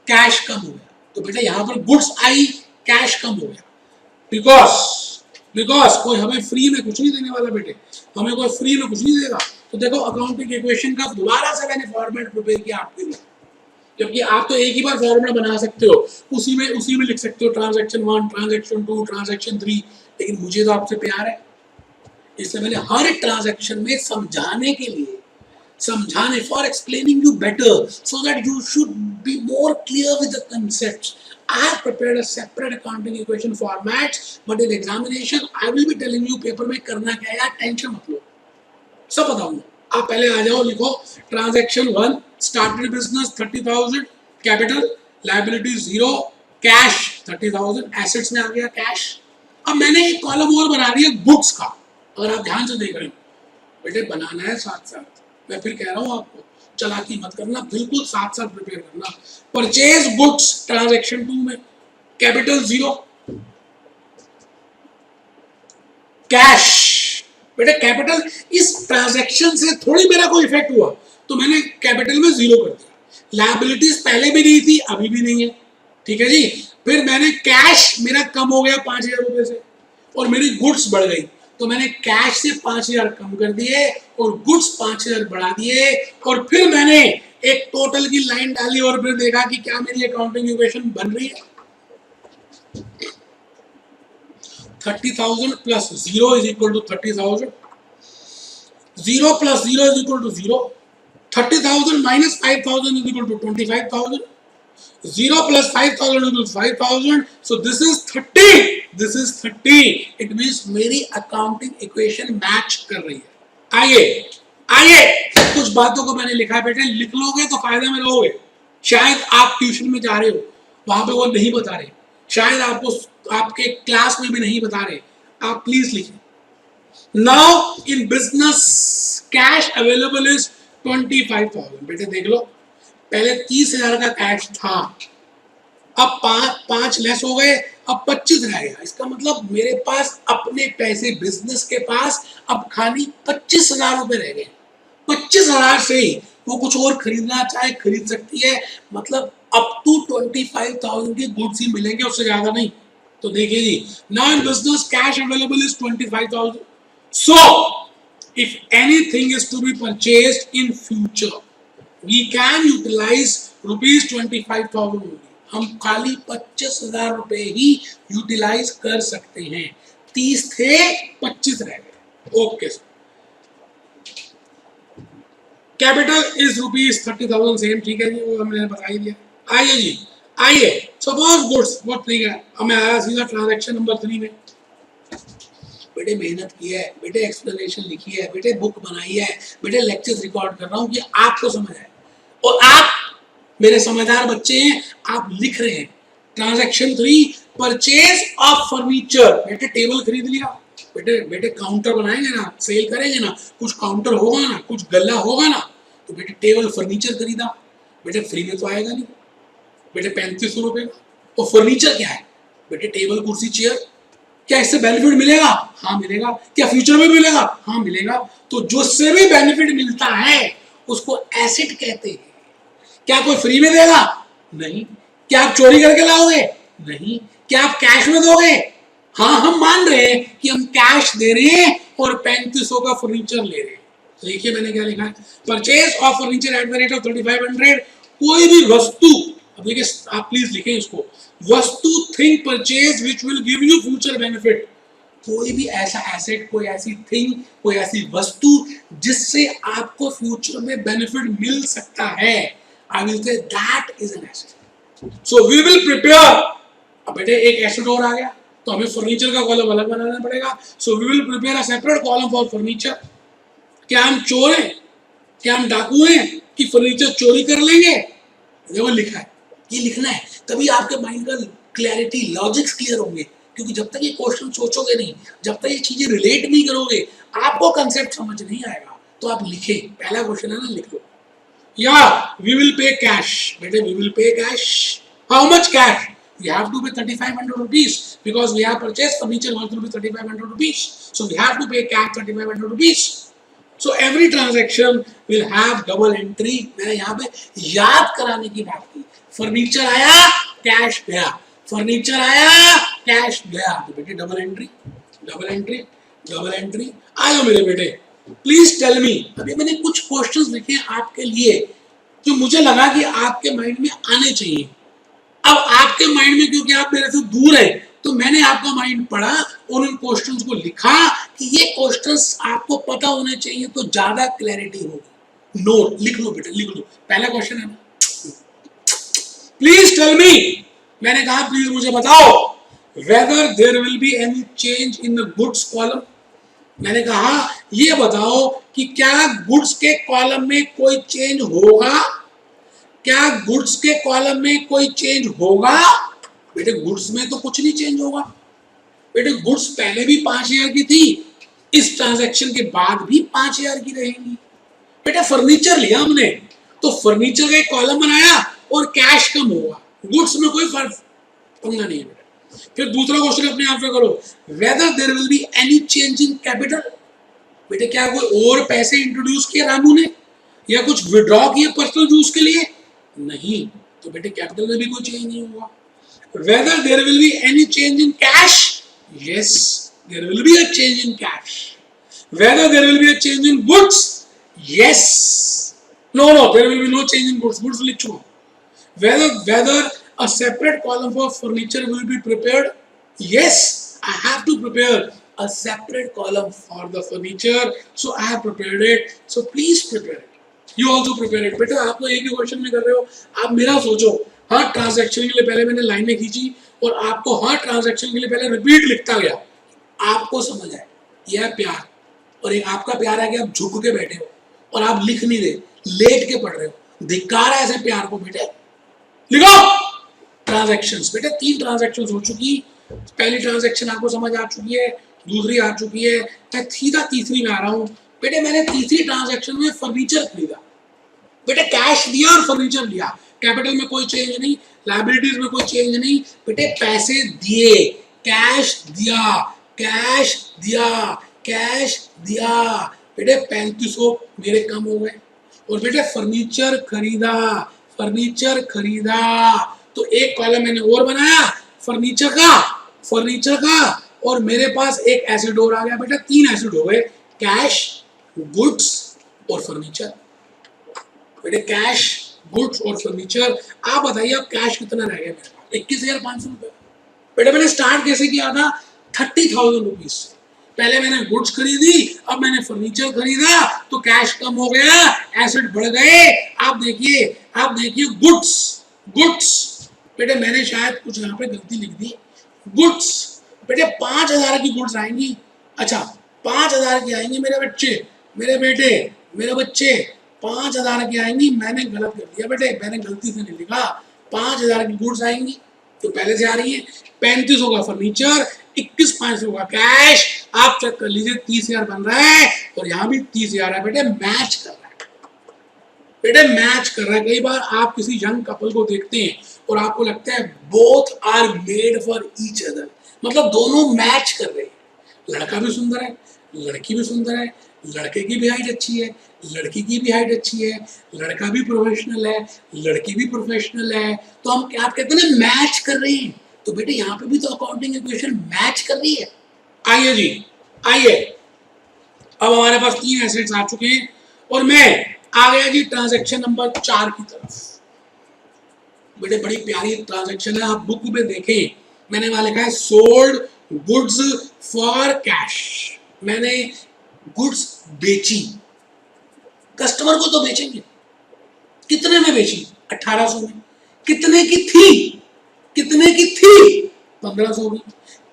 कैश कम हो गया। तो बेटा यहां पर गुड्स आई, कैश कम हो गया, बिकॉज कोई हमें फ्री में कुछ नहीं देने वाला बेटे, हमें कोई फ्री में कुछ नहीं देगा। तो देखो अकाउंटिंग इक्वेशन का दोबारा से मैंने फॉर्मेट प्रिपेयर किया आपके लिए, क्योंकि आप तो एक ही बार फॉर्मूला बना सकते हो, उसी में लिख सकते हो ट्रांजैक्शन 1, ट्रांजैक्शन 2, ट्रांजैक्शन 3, लेकिन मुझे तो आपसे प्यार है, इसलिए मैंने हर ट्रांजैक्शन में समझाने के लिए, समझाने for explaining you better so that you should be more clear with the concepts. I have prepared a separate accounting equation format, but in examination I will be telling you paper में करना क्या है, यार tension मत लो, सब बताऊंगा। आप पहले आ जाओ, लिखो transaction 1, started business 30,000, capital, liability 0, cash 30,000, assets में आ गया कैश। अब मैंने एक कॉलम और बना दिया बुक्स का, अगर आप ध्यान से देख रहे हो बेटे, बनाना है साथ साथ, मैं फिर कह रहा हूं आपको चालाकी मत करना, बिल्कुल साथ साथ प्रिपेयर करना। परचेज बुक्स ट्रांजैक्शन 2 में, कैपिटल 0, कैश, बेटा कैपिटल इस ट्रांजैक्शन से थोड़ी मेरा कोई इफेक्ट हुआ, तो मैंने कैपिटल में 0 कर दिया। लायबिलिटीज पहले भी नहीं थी, अभी भी नहीं है, ठीक है जी। फिर मैंने कैश मेरा कम हो गया 5,000 रुपए से, और मेरी गुड्स बढ़ गई, तो मैंने कैश से 5,000 कम कर दिए और गुड्स 5,000 बढ़ा दिए, और फिर मैंने एक टोटल की लाइन डाली और फिर देखा कि क्या मेरी अकाउंटिंग इक्वेशन बन रही है। 30,000 plus 0 is equal to 30,000, 0 plus 0 is equal to 0, 30,000 minus 5,000 is equal to 25,000, 0 plus 5,000 equals 5,000, so this is 30, this is 30, it means मेरी accounting equation match कर रही है। आइए कुछ बातों को मैंने लिखा है बेटे, लिख लोगे तो फायदे में रहोगे। शायद आप ट्यूशन में जा रहे हो, वहां पे वो नहीं बता रहे, शायद आपको आपके क्लास में भी नहीं बता रहे, आप प्लीज लिखें। Now in business cash available is 25,000, बेटे देख लो, पहले 30,000 का कैश था, अब 5 लेस हो गए, अब 25 रह गया। इसका मतलब मेरे पास अपने पैसे, बिजनेस के पास अब खाली 25,000 रुपए रह गए। 25,000 से ही वो कुछ और खरीदना चाहे खरीद सकती है, मतलब अप टू 25,000 के गुड्स ही मिलेंगे, उससे ज्यादा नहीं। तो देखिए जी, now in business cash available is 25,000, so if anything is to be purchased in future we can utilise ₹25,000 only, हम खाली 25,000 रुपए ही यूटिलाइज कर सकते हैं। 30 थे, 25 रह गए। Okay sir, capital is ₹30,000 same, ठीक है जी, वो हमने बता ही दिया। आइए जी, आइए सपोज गुड्स बहुत ठीक है, अब मैं आया सीधा ट्रांजैक्शन नंबर 3 में। बेटे मेहनत की है, बेटे एक्सप्लेनेशन लिखी है, बेटे बुक बनाई है, बेटे लेक्चर्स रिकॉर्ड कर रहा हूँ कि आपको समझ आए, और आप मेरे समझदार बच्चे हैं, आप लिख रहे हैं। ट्रांजैक्शन 3, परचेज ऑफ फर्नीचर, बेटे टेबल खरीद लिया, बेटे काउंटर बनाएंगे ना, सेल करेंगे ना, कुछ काउंटर होगा ना, कुछ गल्ला होगा ना, तो बेटे टेबल फर्नीचर खरीदा, बेटे फ्री में तो आएगा नहीं, बेटे 3500 रुपए का। और फर्नीचर क्या है बेटे? टेबल कुर्सी चेयर। क्या इससे बेनिफिट मिलेगा? हाँ मिलेगा। क्या फ्यूचर में मिलेगा? हाँ मिलेगा। तो जो से भी बेनिफिट मिलता है उसको एसेट कहते हैं। क्या कोई फ्री में देगा? नहीं। क्या आप चोरी करके लाओगे? नहीं। क्या आप कैश में दोगे? हाँ, हम मान रहे हैं कि हम कैश दे रहे हैं और 3500 का फर्नीचर ले रहे हैं। देखिए मैंने क्या लिखा है, purchase of furniture at the rate of 3500। कोई भी वस्तु, अब देखिए आप प्लीज लिखें इसको, वस्तु thing purchase which will give you future benefit. कोई भी ऐसा एसेट, कोई ऐसी थिंग, कोई ऐसी वस्तु जिससे आपको फ्यूचर में बेनिफिट मिल सकता है, I will say that is an asset. So we will prepare. अब बेटे एक एसेट और आ गया तो हमें फर्नीचर का कॉलम अलग बनाना पड़ेगा। So we will prepare a separate column for furniture. क्या हम चोर हैं? क्या हम डाकू हैं कि फर्नीचर चोरी कर लेंगे? देखो लिखा है, ये लिखना है, तभी आपके माइंड का क्लैरिटी, लॉजिक्स क्लियर होंगे। क्योंकि जब तक ये क्वेश्चन सोचोगे नहीं, जब तक ये चीजें रिलेट नहीं करोगे, आपको कंसेप्ट समझ नहीं आएगा। तो आप लिखे, पहला क्वेश्चन है ना, लिख लो। या वी विल पे कैश। बेटे we will pay cash. How much cash? We have to pay 3,500 rupees because we have purchased furniture worth 3,500 rupees. So we have to pay cash 3,500 rupees. So every transaction will have double entry. मैंने यहाँ पे याद कराने की बात की। Furniture आया, cash गया, फर्नीचर आया, कैश गया, तो बेटे double entry, double entry, double entry. आ जाओ मेरे बेटे, प्लीज टेल मी। अभी मैंने कुछ क्वेश्चंस लिखे हैं आपके लिए जो मुझे लगा कि आपके माइंड में आने चाहिए। अब आपके माइंड में, क्योंकि आप मेरे से दूर है, तो मैंने आपका माइंड पढ़ा और उन क्वेश्चंस को लिखा कि ये क्वेश्चंस आपको पता होने चाहिए तो ज्यादा क्लैरिटी होगी। नोट लिख लो बेटा, लिख लो। पहला क्वेश्चन है, प्लीज टेल मी, मैंने कहा प्लीज मुझे बताओ, whether there will be any change in the goods column. मैंने कहा ये बताओ कि क्या गुड्स के कॉलम में कोई चेंज होगा, क्या गुड्स के कॉलम में कोई चेंज होगा। बेटे गुड्स में तो कुछ नहीं चेंज होगा। बेटे गुड्स पहले भी 5,000 की थी, इस ट्रांजैक्शन के बाद भी 5,000 की रहेंगी। बेटा फर्नीचर लिया हमने तो फर्नीचर का एक कॉलम बनाया और कैश कम होगा, गुड्स में कोई फर्क पंगा नहीं है बेटा। फिर दूसरा क्वेश्चन अपने आप से करो, whether there will be any change in capital. बेटे क्या कोई और पैसे इंट्रोड्यूस किए रामू ने, या कुछ विड्रॉ किए पर्सनल यूज के लिए? नहीं, तो बेटे कैपिटल में भी कोई चेंज नहीं हुआ। Whether there will be any change in cash? Yes, there will be a change in cash. Whether there will be a change in goods? Yes. No, there will be no change in goods. Goods लिख चुका. Whether a separate column for furniture will be prepared? Yes, I have to prepare a separate column for the furniture. So I have prepared it. So please prepare it. You also prepare it. बेटा आप तो एक ही question में कर रहे हो, आप मेरा सोचो। हर ट्रांजैक्शन के लिए पहले मैंने लाइनें खींची और आपको हर ट्रांजैक्शन के लिए पहले रिपीट लिखता गया, आपको समझ आए। यह है प्यार, और एक आपका प्यार है कि आप झुक के बैठे हो और आप लिख नहीं रहे, लेट के पढ़ रहे हो। धिक्कार है ऐसे प्यार को। बेटे लिखो ट्रांजैक्शंस। बेटे 3 ट्रांजैक्शंस हो चुकी, पहली ट्रांजैक्शन आपको समझ आ चुकी है, दूसरी आ चुकी है, मैं सीधा तीसरी में आ रहा हूँ। बेटे मैंने तीसरी ट्रांजैक्शन में फर्नीचर खरीदा। बेटे कैश दिया और फर्नीचर लिया, कैपिटल में कोई चेंज नहीं, लायबिलिटीज में कोई चेंज नहीं। बेटे पैसे दिए, कैश दिया, कैश दिया, कैश दिया। बेटे 3500 मेरे कम हो गए। और बेटे फर्नीचर खरीदा, फर्नीचर खरीदा, तो एक कॉलम मैंने और बनाया फर्नीचर का, और मेरे पास एक एसिड और आ गया। बेटा 3 एसिड हो गए, कैश, गुड्स और फर्नीचर। बेटे कैश, गुड्स और फर्नीचर। आप बताइए अब कैश कितना रह गया मेरे पास? 21,500 रुपए। बेटे मैंने स्टार्ट कैसे किया था? 30,000 रुपीज से। पहले मैंने गुड्स खरीदी, अब मैंने फर्नीचर खरीदा, तो कैश कम हो गया, एसेट बढ़ गए। आप देखिए गुड्स। बेटे मैंने शायद कुछ यहाँ पे गलती लिख दी। गुड्स बेटे 5,000 की गुड्स आएंगी। अच्छा 5,000 की आएंगी मेरे बेटे, मेरे बच्चे 5,000 की आएंगी। मैंने गलत कर दिया बेटे, मैंने गलती से नहीं लिखा। 5,000 की गुड्स आएंगी तो पहले से आ रही है। 3500 का फर्नीचर, 21,500 का कैश। आप चेक कर लीजिए 30,000 बन रहा है, और यहाँ भी 30,000 है। बेटे मैच कर रहा है। कई बार आप किसी यंग कपल को देखते हैं और आपको लगता है both are made for each other, मतलब दोनों मैच कर रहे हैं। लड़का भी सुंदर है, लड़की भी सुंदर है, लड़के की भी हाइट अच्छी है, लड़की की भी हाइट अच्छी है, लड़का भी प्रोफेशनल है, लड़की भी प्रोफेशनल है। तो हम क्या कहते हैं ना, मैच कर रहे हैं। तो बेटे यहाँ पे भी तो अकाउंटिंग इक्वेशन मैच कर रही है। आइए अब हमारे पास 3 एसेट्स आ चुके हैं और मैं आ गया जी ट्रांजैक्शन नंबर 4 की तरफ। बेटे बड़ी प्यारी ट्रांजैक्शन है, आप बुक में देखें, मैंने वहां लिखा है सोल्ड गुड्स फॉर कैश। मैंने गुड्स बेची, कस्टमर को तो बेचेंगे। कितने में बेची? 1800 में। कितने की थी? 1500 में।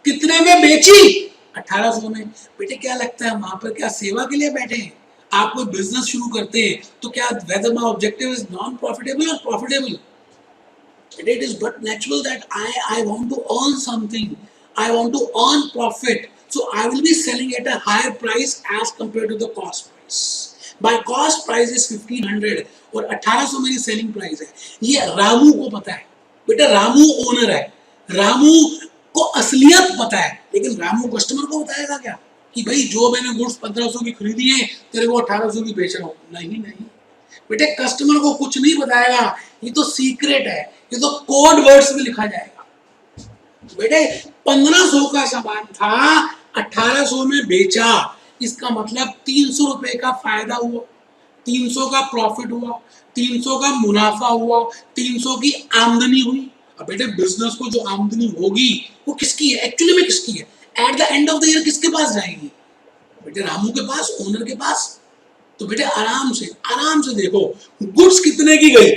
कितने में बेची? 1800 में। बेटे क्या लगता है वहां पर क्या सेवा के लिए बैठे हैं? आप कोई बिजनेस शुरू करते हैं तो क्या whether my objective is non profitable और profitable? It is but natural that I want to earn something. I want to earn profit. So I will be selling at a higher price as compared to the cost price. My cost price is 1500 और 1800 मेरी selling price है। ये रामू को पता है। बेटा Ramu owner है, रामू को असलियत पता है, लेकिन रामू कस्टमर को बताएगा क्या कि भाई जो मैंने गुड्स 1500 की खरीदी है तेरे को 1800 की बेच रहा हूँ? नहीं, बेटे कस्टमर को कुछ नहीं बताएगा, ये तो सीक्रेट है, ये तो कोड वर्ड्स में लिखा जाएगा। बेटे 1500 का सामान था, 1800 में बेचा, इसका मतलब 300 रुपए का फायदा हुआ, 300 का प्रॉफिट हुआ, 300 का मुनाफा हुआ, 300 की आमदनी हुई। अब बेटे बिजनेस को जो आमदनी होगी वो किसकी है, एक्चुअली में किसकी है, at the end of the year किसके पास जाएगी, बेटे रामू के पास, ओनर के पास। तो बेटे आराम से देखो गुड्स कितने की गई,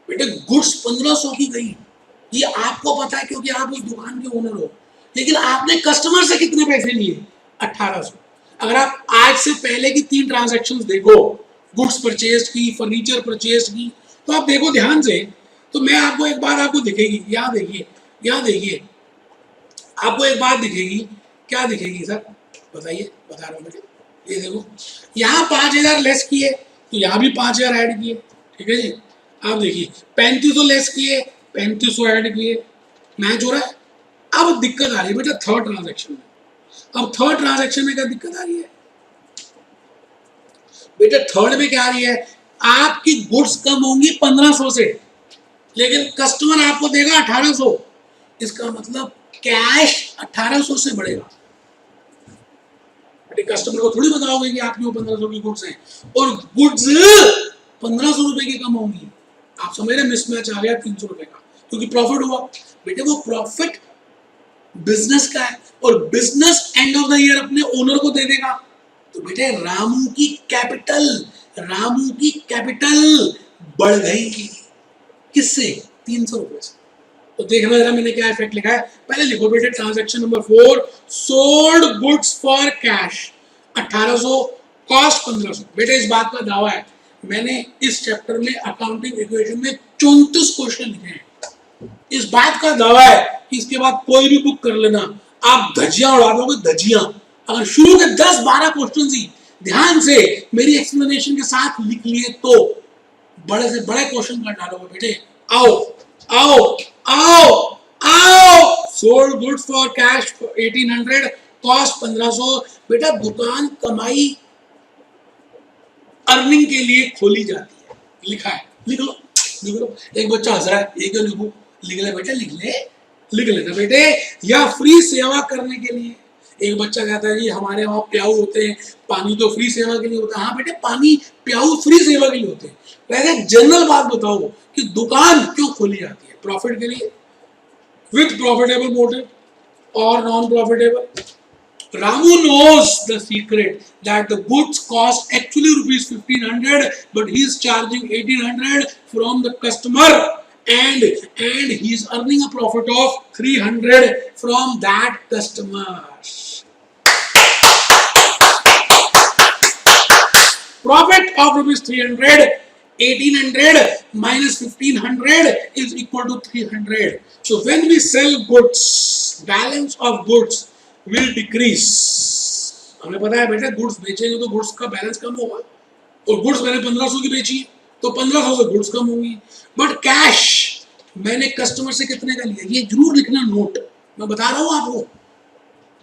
बेटे गुड्स 1500 की गई। ये आपको पता है क्योंकि आप उस दुकान के ओनर हो, लेकिन आपने कस्टमर से कितने पैसे लिए, 1800। अगर आप आज से पहले की 3 ट्रांजैक्शंस देखो, गुड्स परचेज की, फर्नीचर परचेज की, तो आप देखो ध्यान से, तो मैं आपको एक बार आपको दिखेगी, यहाँ देखिए आपको एक बात दिखेगी, क्या दिखेगी सर बताइए, बता रहा हूँ बेटे, ये देखो यहाँ 5000 लेस किए तो यहाँ भी 5000 ऐड किए, ठीक है जी। आप देखिए 3500 लेस किए, 3500 ऐड किए, मैच हो रहा है। अब दिक्कत आ रही है बेटा थर्ड ट्रांजैक्शन में। अब थर्ड ट्रांजैक्शन में क्या दिक्कत आ रही है बेटा, थर्ड में क्या आ रही है, आपकी गुड्स कम होंगी 1500 से, लेकिन कस्टमर आपको देगा 1800। इसका मतलब कैश 1800 से बढ़ेगा। कस्टमर को थोड़ी बताओगे कि आपके वो 1500 की गुड्स हैं और गुड्स 1500 रुपए की कम होंगी। आप समझ रहे, मिसमैच आ गया 300 रुपए का, क्योंकि प्रॉफिट हुआ। बेटे वो प्रॉफिट बिजनेस का है और business end of the year अपने ओनर को दे देगा। तो बेटे रामू की कैपिटल बढ़ गई, किससे, 300 रुपए से। तो देखना जरा मैंने क्या इफेक्ट लिखा है, पहले लिखो बेटे transaction number 4, sold goods for cash 1800, cost 1500। बेटे इस बात का दावा है, मैंने इस चैप्टर में अकाउंटिंग इक्वेशन में 34 क्वेश्चन लिखे हैं। इस बात का दावा है कि इसके बाद कोई भी बुक कर लेना, आप धज्जियां उड़ा दोगे, धज्जियां। अगर शुरू के 10-12 क्वेश्चन ही ध्यान से मेरी एक्सप्लेनेशन के साथ लिख लिए तो बड़े से बड़े क्वेश्चन कर डालोगे बेटे। आओ, sold goods for cash 1800, cost 1500। बेटा दुकान कमाई अर्निंग के लिए खोली जाती है, लिखा है, लिख लो। एक बच्चा हंस रहा है, ये क्यों लिखूं, लिख ले बेटे, लिख लेना बेटे, या फ्री सेवा करने के लिए। एक बच्चा कहता है जी हमारे वहां प्याऊ होते हैं, पानी तो फ्री सेवा के लिए होता है। हाँ बेटे पानी प्याऊ फ्री सेवा के लिए होते हैं। वैसे जनरल बात बताओ कि दुकान क्यों खोली जाती है, प्रॉफिट के लिए, विथ प्रॉफिटेबल मोटिव और non profitable. Ramu knows the secret that the goods cost actually rupees 1500, but he is charging 1800 from the customer, and he is earning a profit of 300 from that customer. Profit of rupees 300, 1800 minus 1500 is equal to 300. So when we sell goods, balance of goods will decrease. हमें पता है बेटा goods बेचेंगे तो goods का balance कम होगा, और goods मैंने 1500 की बेची तो 1500 से गुड्स कम होंगी। बट कैश मैंने कस्टमर से कितने का लिया, ये जरूर लिखना नोट, मैं बता रहा हूं आपको।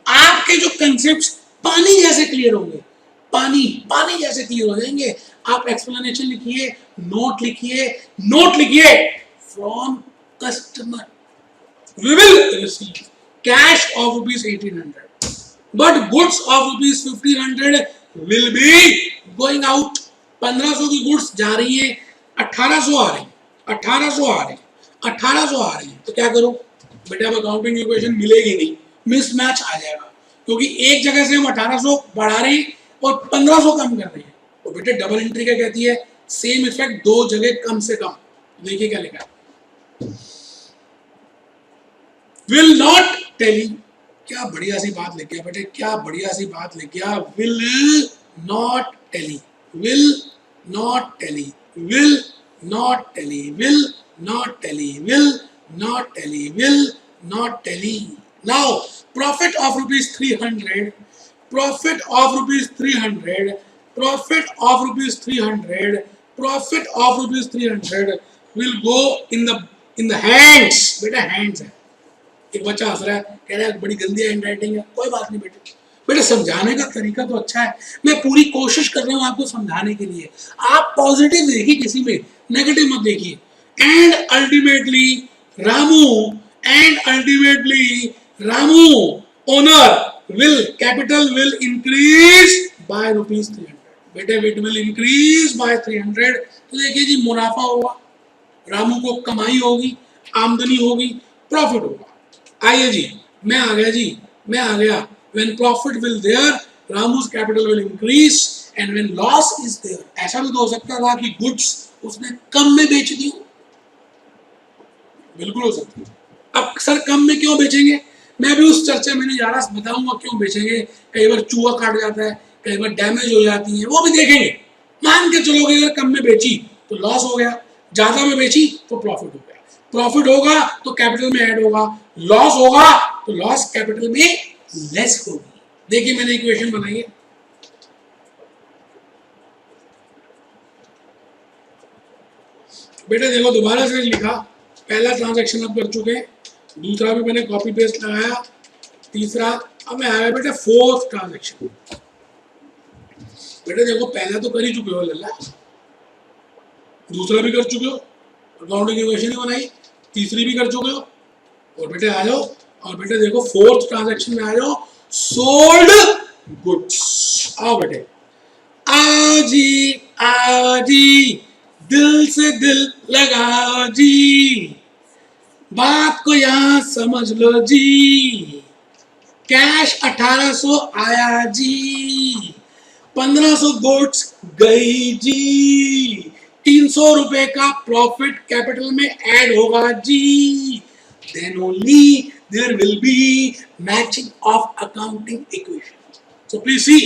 आपके जो कंसेप्ट पानी जैसे क्लियर होंगे, पानी जैसे क्लियर हो जाएंगे। आप एक्सप्लेनेशन लिखिए, नोट लिखिए from customer, we will receive cash of rupees 1800, but goods of rupees 1500 will be going out. 1500 की गुड्स जा रही है, 1800 आ रही है, तो क्या करो बेटा, अब अकाउंटिंग इक्वेशन मिलेगी नहीं, मिसमैच आ जाएगा, क्योंकि एक जगह से हम 1800 बढ़ा रहे हैं और 1500 कम कर रहे हैं। तो बेटे डबल एंट्री क्या कहती है, सेम इफेक्ट दो जगह कम से कम। देखिए क्या लिखा है, will not tell you, क्या बढ़िया सी बात लिख गया बेटे, क्या बढ़िया सी बात लिख गया, will not tell you, will not tell you, will not tell you, will not tell you, will not tell you, will not tell you. Now profit of rupees 300, profit of rupees 300, profit of rupees 300, profit of rupees 300 will go in the hands, बेटा hands है। एक बच्चा हंस रहा है, कह रहा है बड़ी गंदी हैंडराइटिंग है, कोई बात नहीं बेटे समझाने का तरीका तो अच्छा है, मैं पूरी कोशिश कर रहा हूँ आपको समझाने के लिए। आप पॉजिटिव देखिए, किसी में नेगेटिव मत देखिए। And ultimately Ramu owner will capital will increase by rupees 300। बेटे it will increase by 300। तो देखिए जी मुनाफा होगा, रामू को कमाई होगी, आमदनी होगी, प्रॉफिट होगा। आइए जी मैं आ गया जी, मैं आ गया। when profit will there, रामू's capital will increase and when loss is there, ऐसा भी तो हो सकता था कि गुड्स उसने कम में बेच दी हो, बिल्कुल हो सकती है। अब सर कम में क्यों बेचेंगे, मैं भी उस चर्चा में नहीं जा रहा, बताऊंगा क्यों बेचेंगे। कई बार चूहा काट जाता है, कई बार डैमेज हो जाती है, वो भी देखेंगे। मान के चलोगे अगर कम में बेची तो लॉस हो गया, ज्यादा में बेची तो प्रॉफिट हो गया, प्रॉफिट होगा तो कैपिटल में ऐड होगा, लॉस होगा तो लॉस कैपिटल में लेस होगी। देखिए मैंने इक्वेशन बनाई है, बेटा देखो दोबारा से लिखा, पहला ट्रांजैक्शन आप कर चुके हैं, दूसरा भी मैंने कॉपी पेस्ट लगाया, तीसरा, अब मैं आया बेटा फोर्थ ट्रांजैक्शन। बेटा देखो पहला तो कर ही चुके हो लल्ला, दूसरा भी कर चुके हो, अकाउंटिंग इक्वेशन ही बनाई, तीसरी भी कर चुके हो, और बेटे आ जाओ, और बेटे देखो फोर्थ ट्रांजैक्शन में आ जाओ, सोल्ड गुड्स। आओ बेटे, आजी आजी दिल से दिल लगा जी, बात को यहां समझ लो जी, कैश 1800 आया जी, 1500 गुड्स गई जी, 300 रुपए का प्रॉफिट कैपिटल में ऐड होगा जी, then only there will be matching of accounting equation. So please see,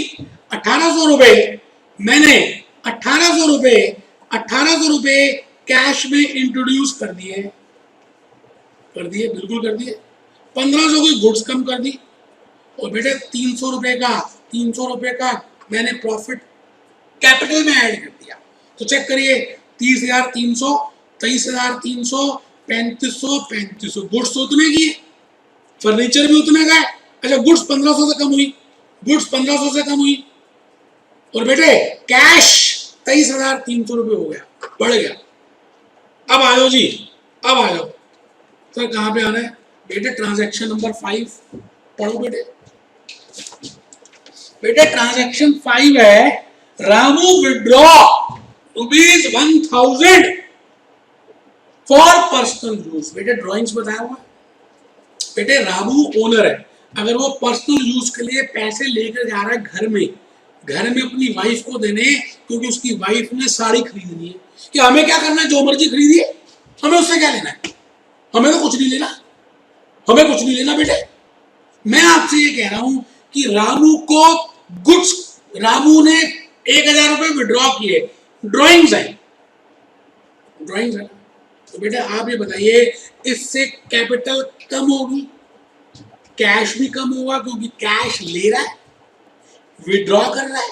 1800 रुपए मैंने 1800 रुपए कैश में इंट्रोड्यूस कर दिए, बिल्कुल कर दिए। 1500 की गुड्स कम कर दी, और बेटे 300 रुपए का मैंने प्रॉफिट कैपिटल में ऐड कर दिया। तो चेक करिए, 30,300, 23,300, 3500 गुड्स तो उतने की, फर्नीचर भी उतने का है। अच्छा गुड्स 1500 से कम हुई, और बेटे कैश 23,300 रुपए हो गया, बढ़ गया। अब आ जाओ जी, अब आ जाओ सर, कहां पे आना है बेटे, ट्रांजैक्शन नंबर 5 पढ़ो बेटे। बेटे ट्रांजैक्शन 5 है, Ramu withdraw ₹1000 for personal use. बेटे ड्राइंग्स बताया हुआ, बेटे रामू ओनर है, अगर वो पर्सनल यूज के लिए पैसे लेकर जा रहा है घर में अपनी वाइफ को देने, क्योंकि उसकी वाइफ ने साड़ी खरीदनी है, कि हमें क्या करना है, जो मर्जी खरीदिए, हमें उससे क्या लेना है, हमें तो कुछ नहीं लेना, बेटे। मैं आपसे ये कह रहा हूं कि रामू को गुड्स, रामू ने 1000 रुपए विड्रॉ किए, ड्राइंग्स है, तो बेटे आप ये बताइए, इससे कैपिटल कम होगी, कैश भी कम होगा, क्योंकि कैश ले रहा है, विड्रॉ कर रहा है,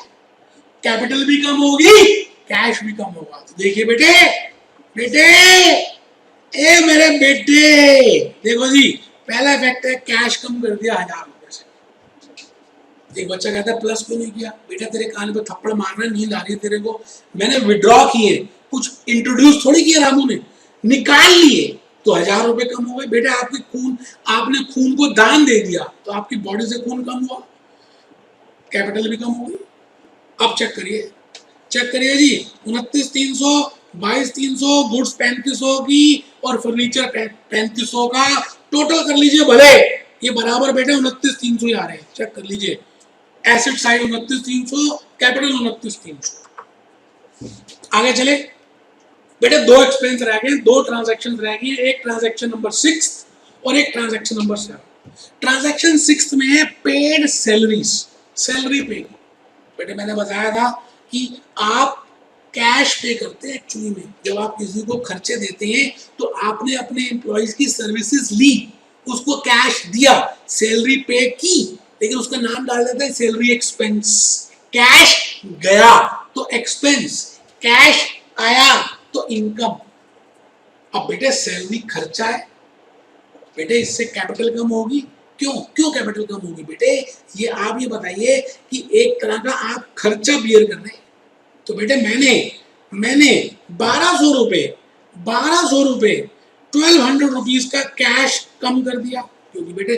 कैपिटल भी कम होगी, कैश भी कम होगा। तो देखिए बेटे ए मेरे बेटे, देखो जी पहला इफेक्ट है, कैश कम कर दिया 1000 रुपए से। एक बच्चा कहता है प्लस क्यों नहीं किया, बेटा तेरे कान पे थप्पड़ मारना, नींद आ रही है तेरे को, मैंने विड्रॉ किए, कुछ इंट्रोड्यूस थोड़ी किया, रामू ने निकाल लिए, तो 1000 रुपए कम हो गए। बेटा आपने खून को दान दे दिया, तो आपकी बॉडी से खून कम हुआ, कैपिटल भी कम हो गई। अब चेक करिए जी, 29,300, 22,300, गुड्स 3500 की, और फर्नीचर 3500 का, टोटल कर लीजिए भले, ये बराबर बेटे 29,300 ही आ रहे हैं। चेक कर लीजिए, एसेट साइड 29,300, कैपिटल 29,300। आगे चले बेटे, 2 एक्सपेंस रह गए, 2 ट्रांजैक्शन रह गई, एक ट्रांजैक्शन नंबर 6 और एक ट्रांजैक्शन नंबर 7। ट्रांजैक्शन 6 में है पेड सैलरीज, सैलरी पे। बेटे मैंने बताया था कि आप कैश पे करते हैं एक्चुअली में, जब आप किसी को खर्चे देते हैं तो आपने अपने एम्प्लॉइज की सर्विसेज ली, उसको कैश दिया, सैलरी पे की, लेकिन उसका नाम डाल देते हैं सैलरी एक्सपेंस। कैश गया तो एक्सपेंस, कैश आया तो इनकम। अब बेटे सैलरी खर्चा है, बेटे इससे कैपिटल कम होगी, क्यों कैपिटल कम होगी बेटे, ये आप ये बताइए कि एक तरह का आप खर्चा बियर कर रहे हैं। तो बेटे मैंने 1200 रुपए 1200 रुपीज का कैश कम कर दिया, क्योंकि बेटे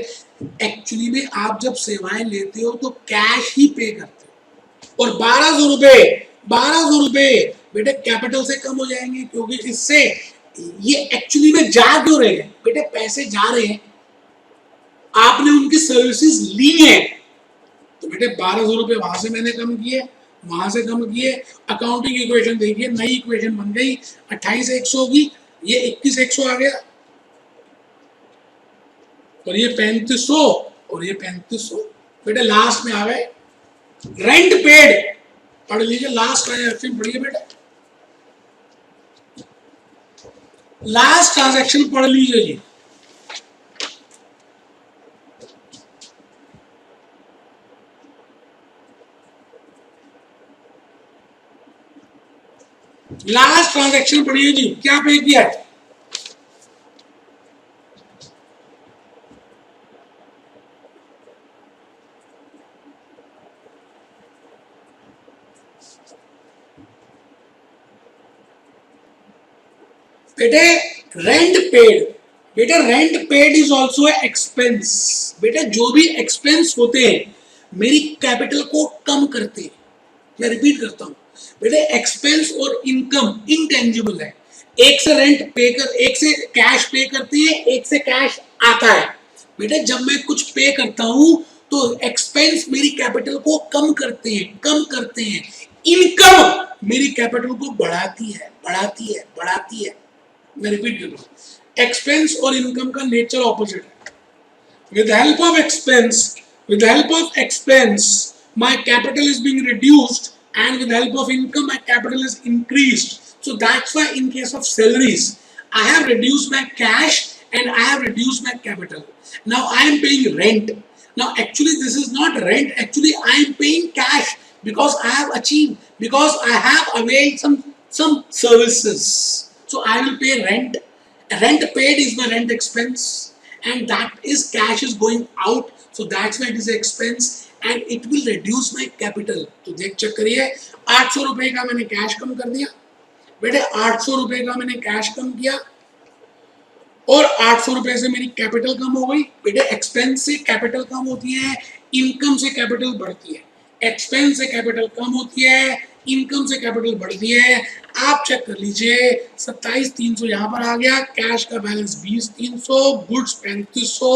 एक्चुअली में आप जब सेवाएं लेते हो तो कैश ही पे करते हो। और 1200 रुपए बेटे कैपिटल से कम हो जाएंगे, क्योंकि इससे ये एक्चुअली में जा क्यों रहे हैं बेटे, पैसे जा रहे हैं, आपने उनकी सर्विसेज ली है, तो बेटे 1200 रुपए वहां से मैंने कम किए, वहां से कम किए। अकाउंटिंग इक्वेशन देखिए, नई इक्वेशन बन गई, 28,100 होगी, ये 21,100 आ गया, और ये 3500 और ये 3500। बेटे लास्ट में आ गए रेंट पेड, पढ़ लीजिए, लास्ट ट्रांजैक्शन पढ़िए बेटा, लास्ट ट्रांजैक्शन पढ़ लीजिए जी। लास्ट ट्रांजैक्शन पढ़िए जी, क्या पे किया है? बेटे रेंट पेड, बेटे rent paid is also expense. बेटे जो भी एक्सपेंस होते हैं मेरी कैपिटल को कम करते हैं। मैं रिपीट करता हूं बेटे, एक्सपेंस और इनकम इनटेंजिबल है। एक से रेंट पे कर, एक से कैश पे करते हैं, एक से कैश आता है। बेटे जब मैं कुछ पे करता हूं तो एक्सपेंस मेरी कैपिटल को कम करते हैं, इनकम मेरी कैपिटल को बढ़ाती है। मैं रिपीट कर रहा हूं, एक्सपेंस और इनकम का नेचर ऑपोजिट है। with the help of expense my capital is being reduced, and with the help of income my capital is increased. So that's why in case of salaries I have reduced my cash and I have reduced my capital. Now I am paying rent. Now actually this is not rent, actually I am paying cash, because I have achieved, because I have availed some services. So I will pay rent. Rent paid is my rent expense, and that is cash is going out, so that's why it is expense and it will reduce my capital. तो देख check करिए, 800 रुपए का मैंने cash कम कर दिया बेटे, 800 रुपए का मैंने कैश कम किया, और 800 रुपए से मेरी कैपिटल कम हो गई। बेटे एक्सपेंस से कैपिटल कम होती है, इनकम से कैपिटल बढ़ती है। एक्सपेंस से कैपिटल कम होती है, इनकम से कैपिटल बढ़ती है। आप चेक कर लीजिए, 27,300 यहाँ पर आ गया, कैश का बैलेंस 20,300, गुड्स 3500,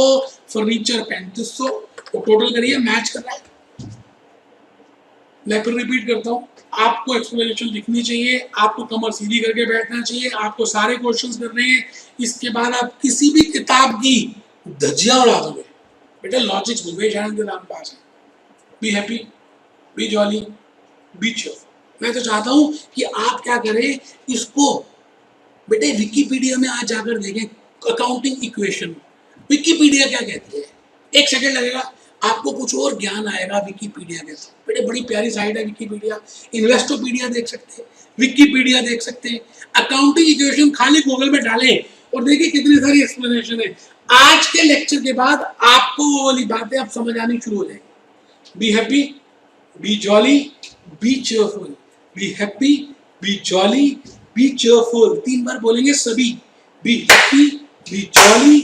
फर्नीचर 3500, तो टोटल करिए, मैच कर रहा है। मैं फिर रिपीट करता हूँ, आपको एक्सप्लेनेशन लिखनी चाहिए, आपको कमर सीधी करके बैठना चाहिए, आपको सारे क्वेश्चंस करने हैं। इसके बाद आप किसी भी किताब की धज्जियां उड़ा दोगे। बेटा लॉजिक्स भूपेश आनंद के नाम पास है। Be happy, be jolly, be cheerful. मैं तो चाहता हूं कि आप क्या करें, इसको बेटे विकिपीडिया में आज जाकर देखें, अकाउंटिंग इक्वेशन विकिपीडिया क्या कहती है। 1 सेकंड लगेगा, आपको कुछ और ज्ञान आएगा विकिपीडिया के साथ। बेटे बड़ी प्यारी साइट है विकिपीडिया, इन्वेस्टोपीडिया देख सकते हैं, विकिपीडिया देख सकते हैं। अकाउंटिंग इक्वेशन खाली गूगल में डालें और देखिए कितनी सारी एक्सप्लेनेशन है। आज के लेक्चर के बाद आपको वो वाली बातें अब समझ आनी शुरू हो जाएगी। Be happy, be jolly, be cheerful. Be happy, be jolly, be cheerful. 3 बार बोलेंगे सभी। B happy, be jolly,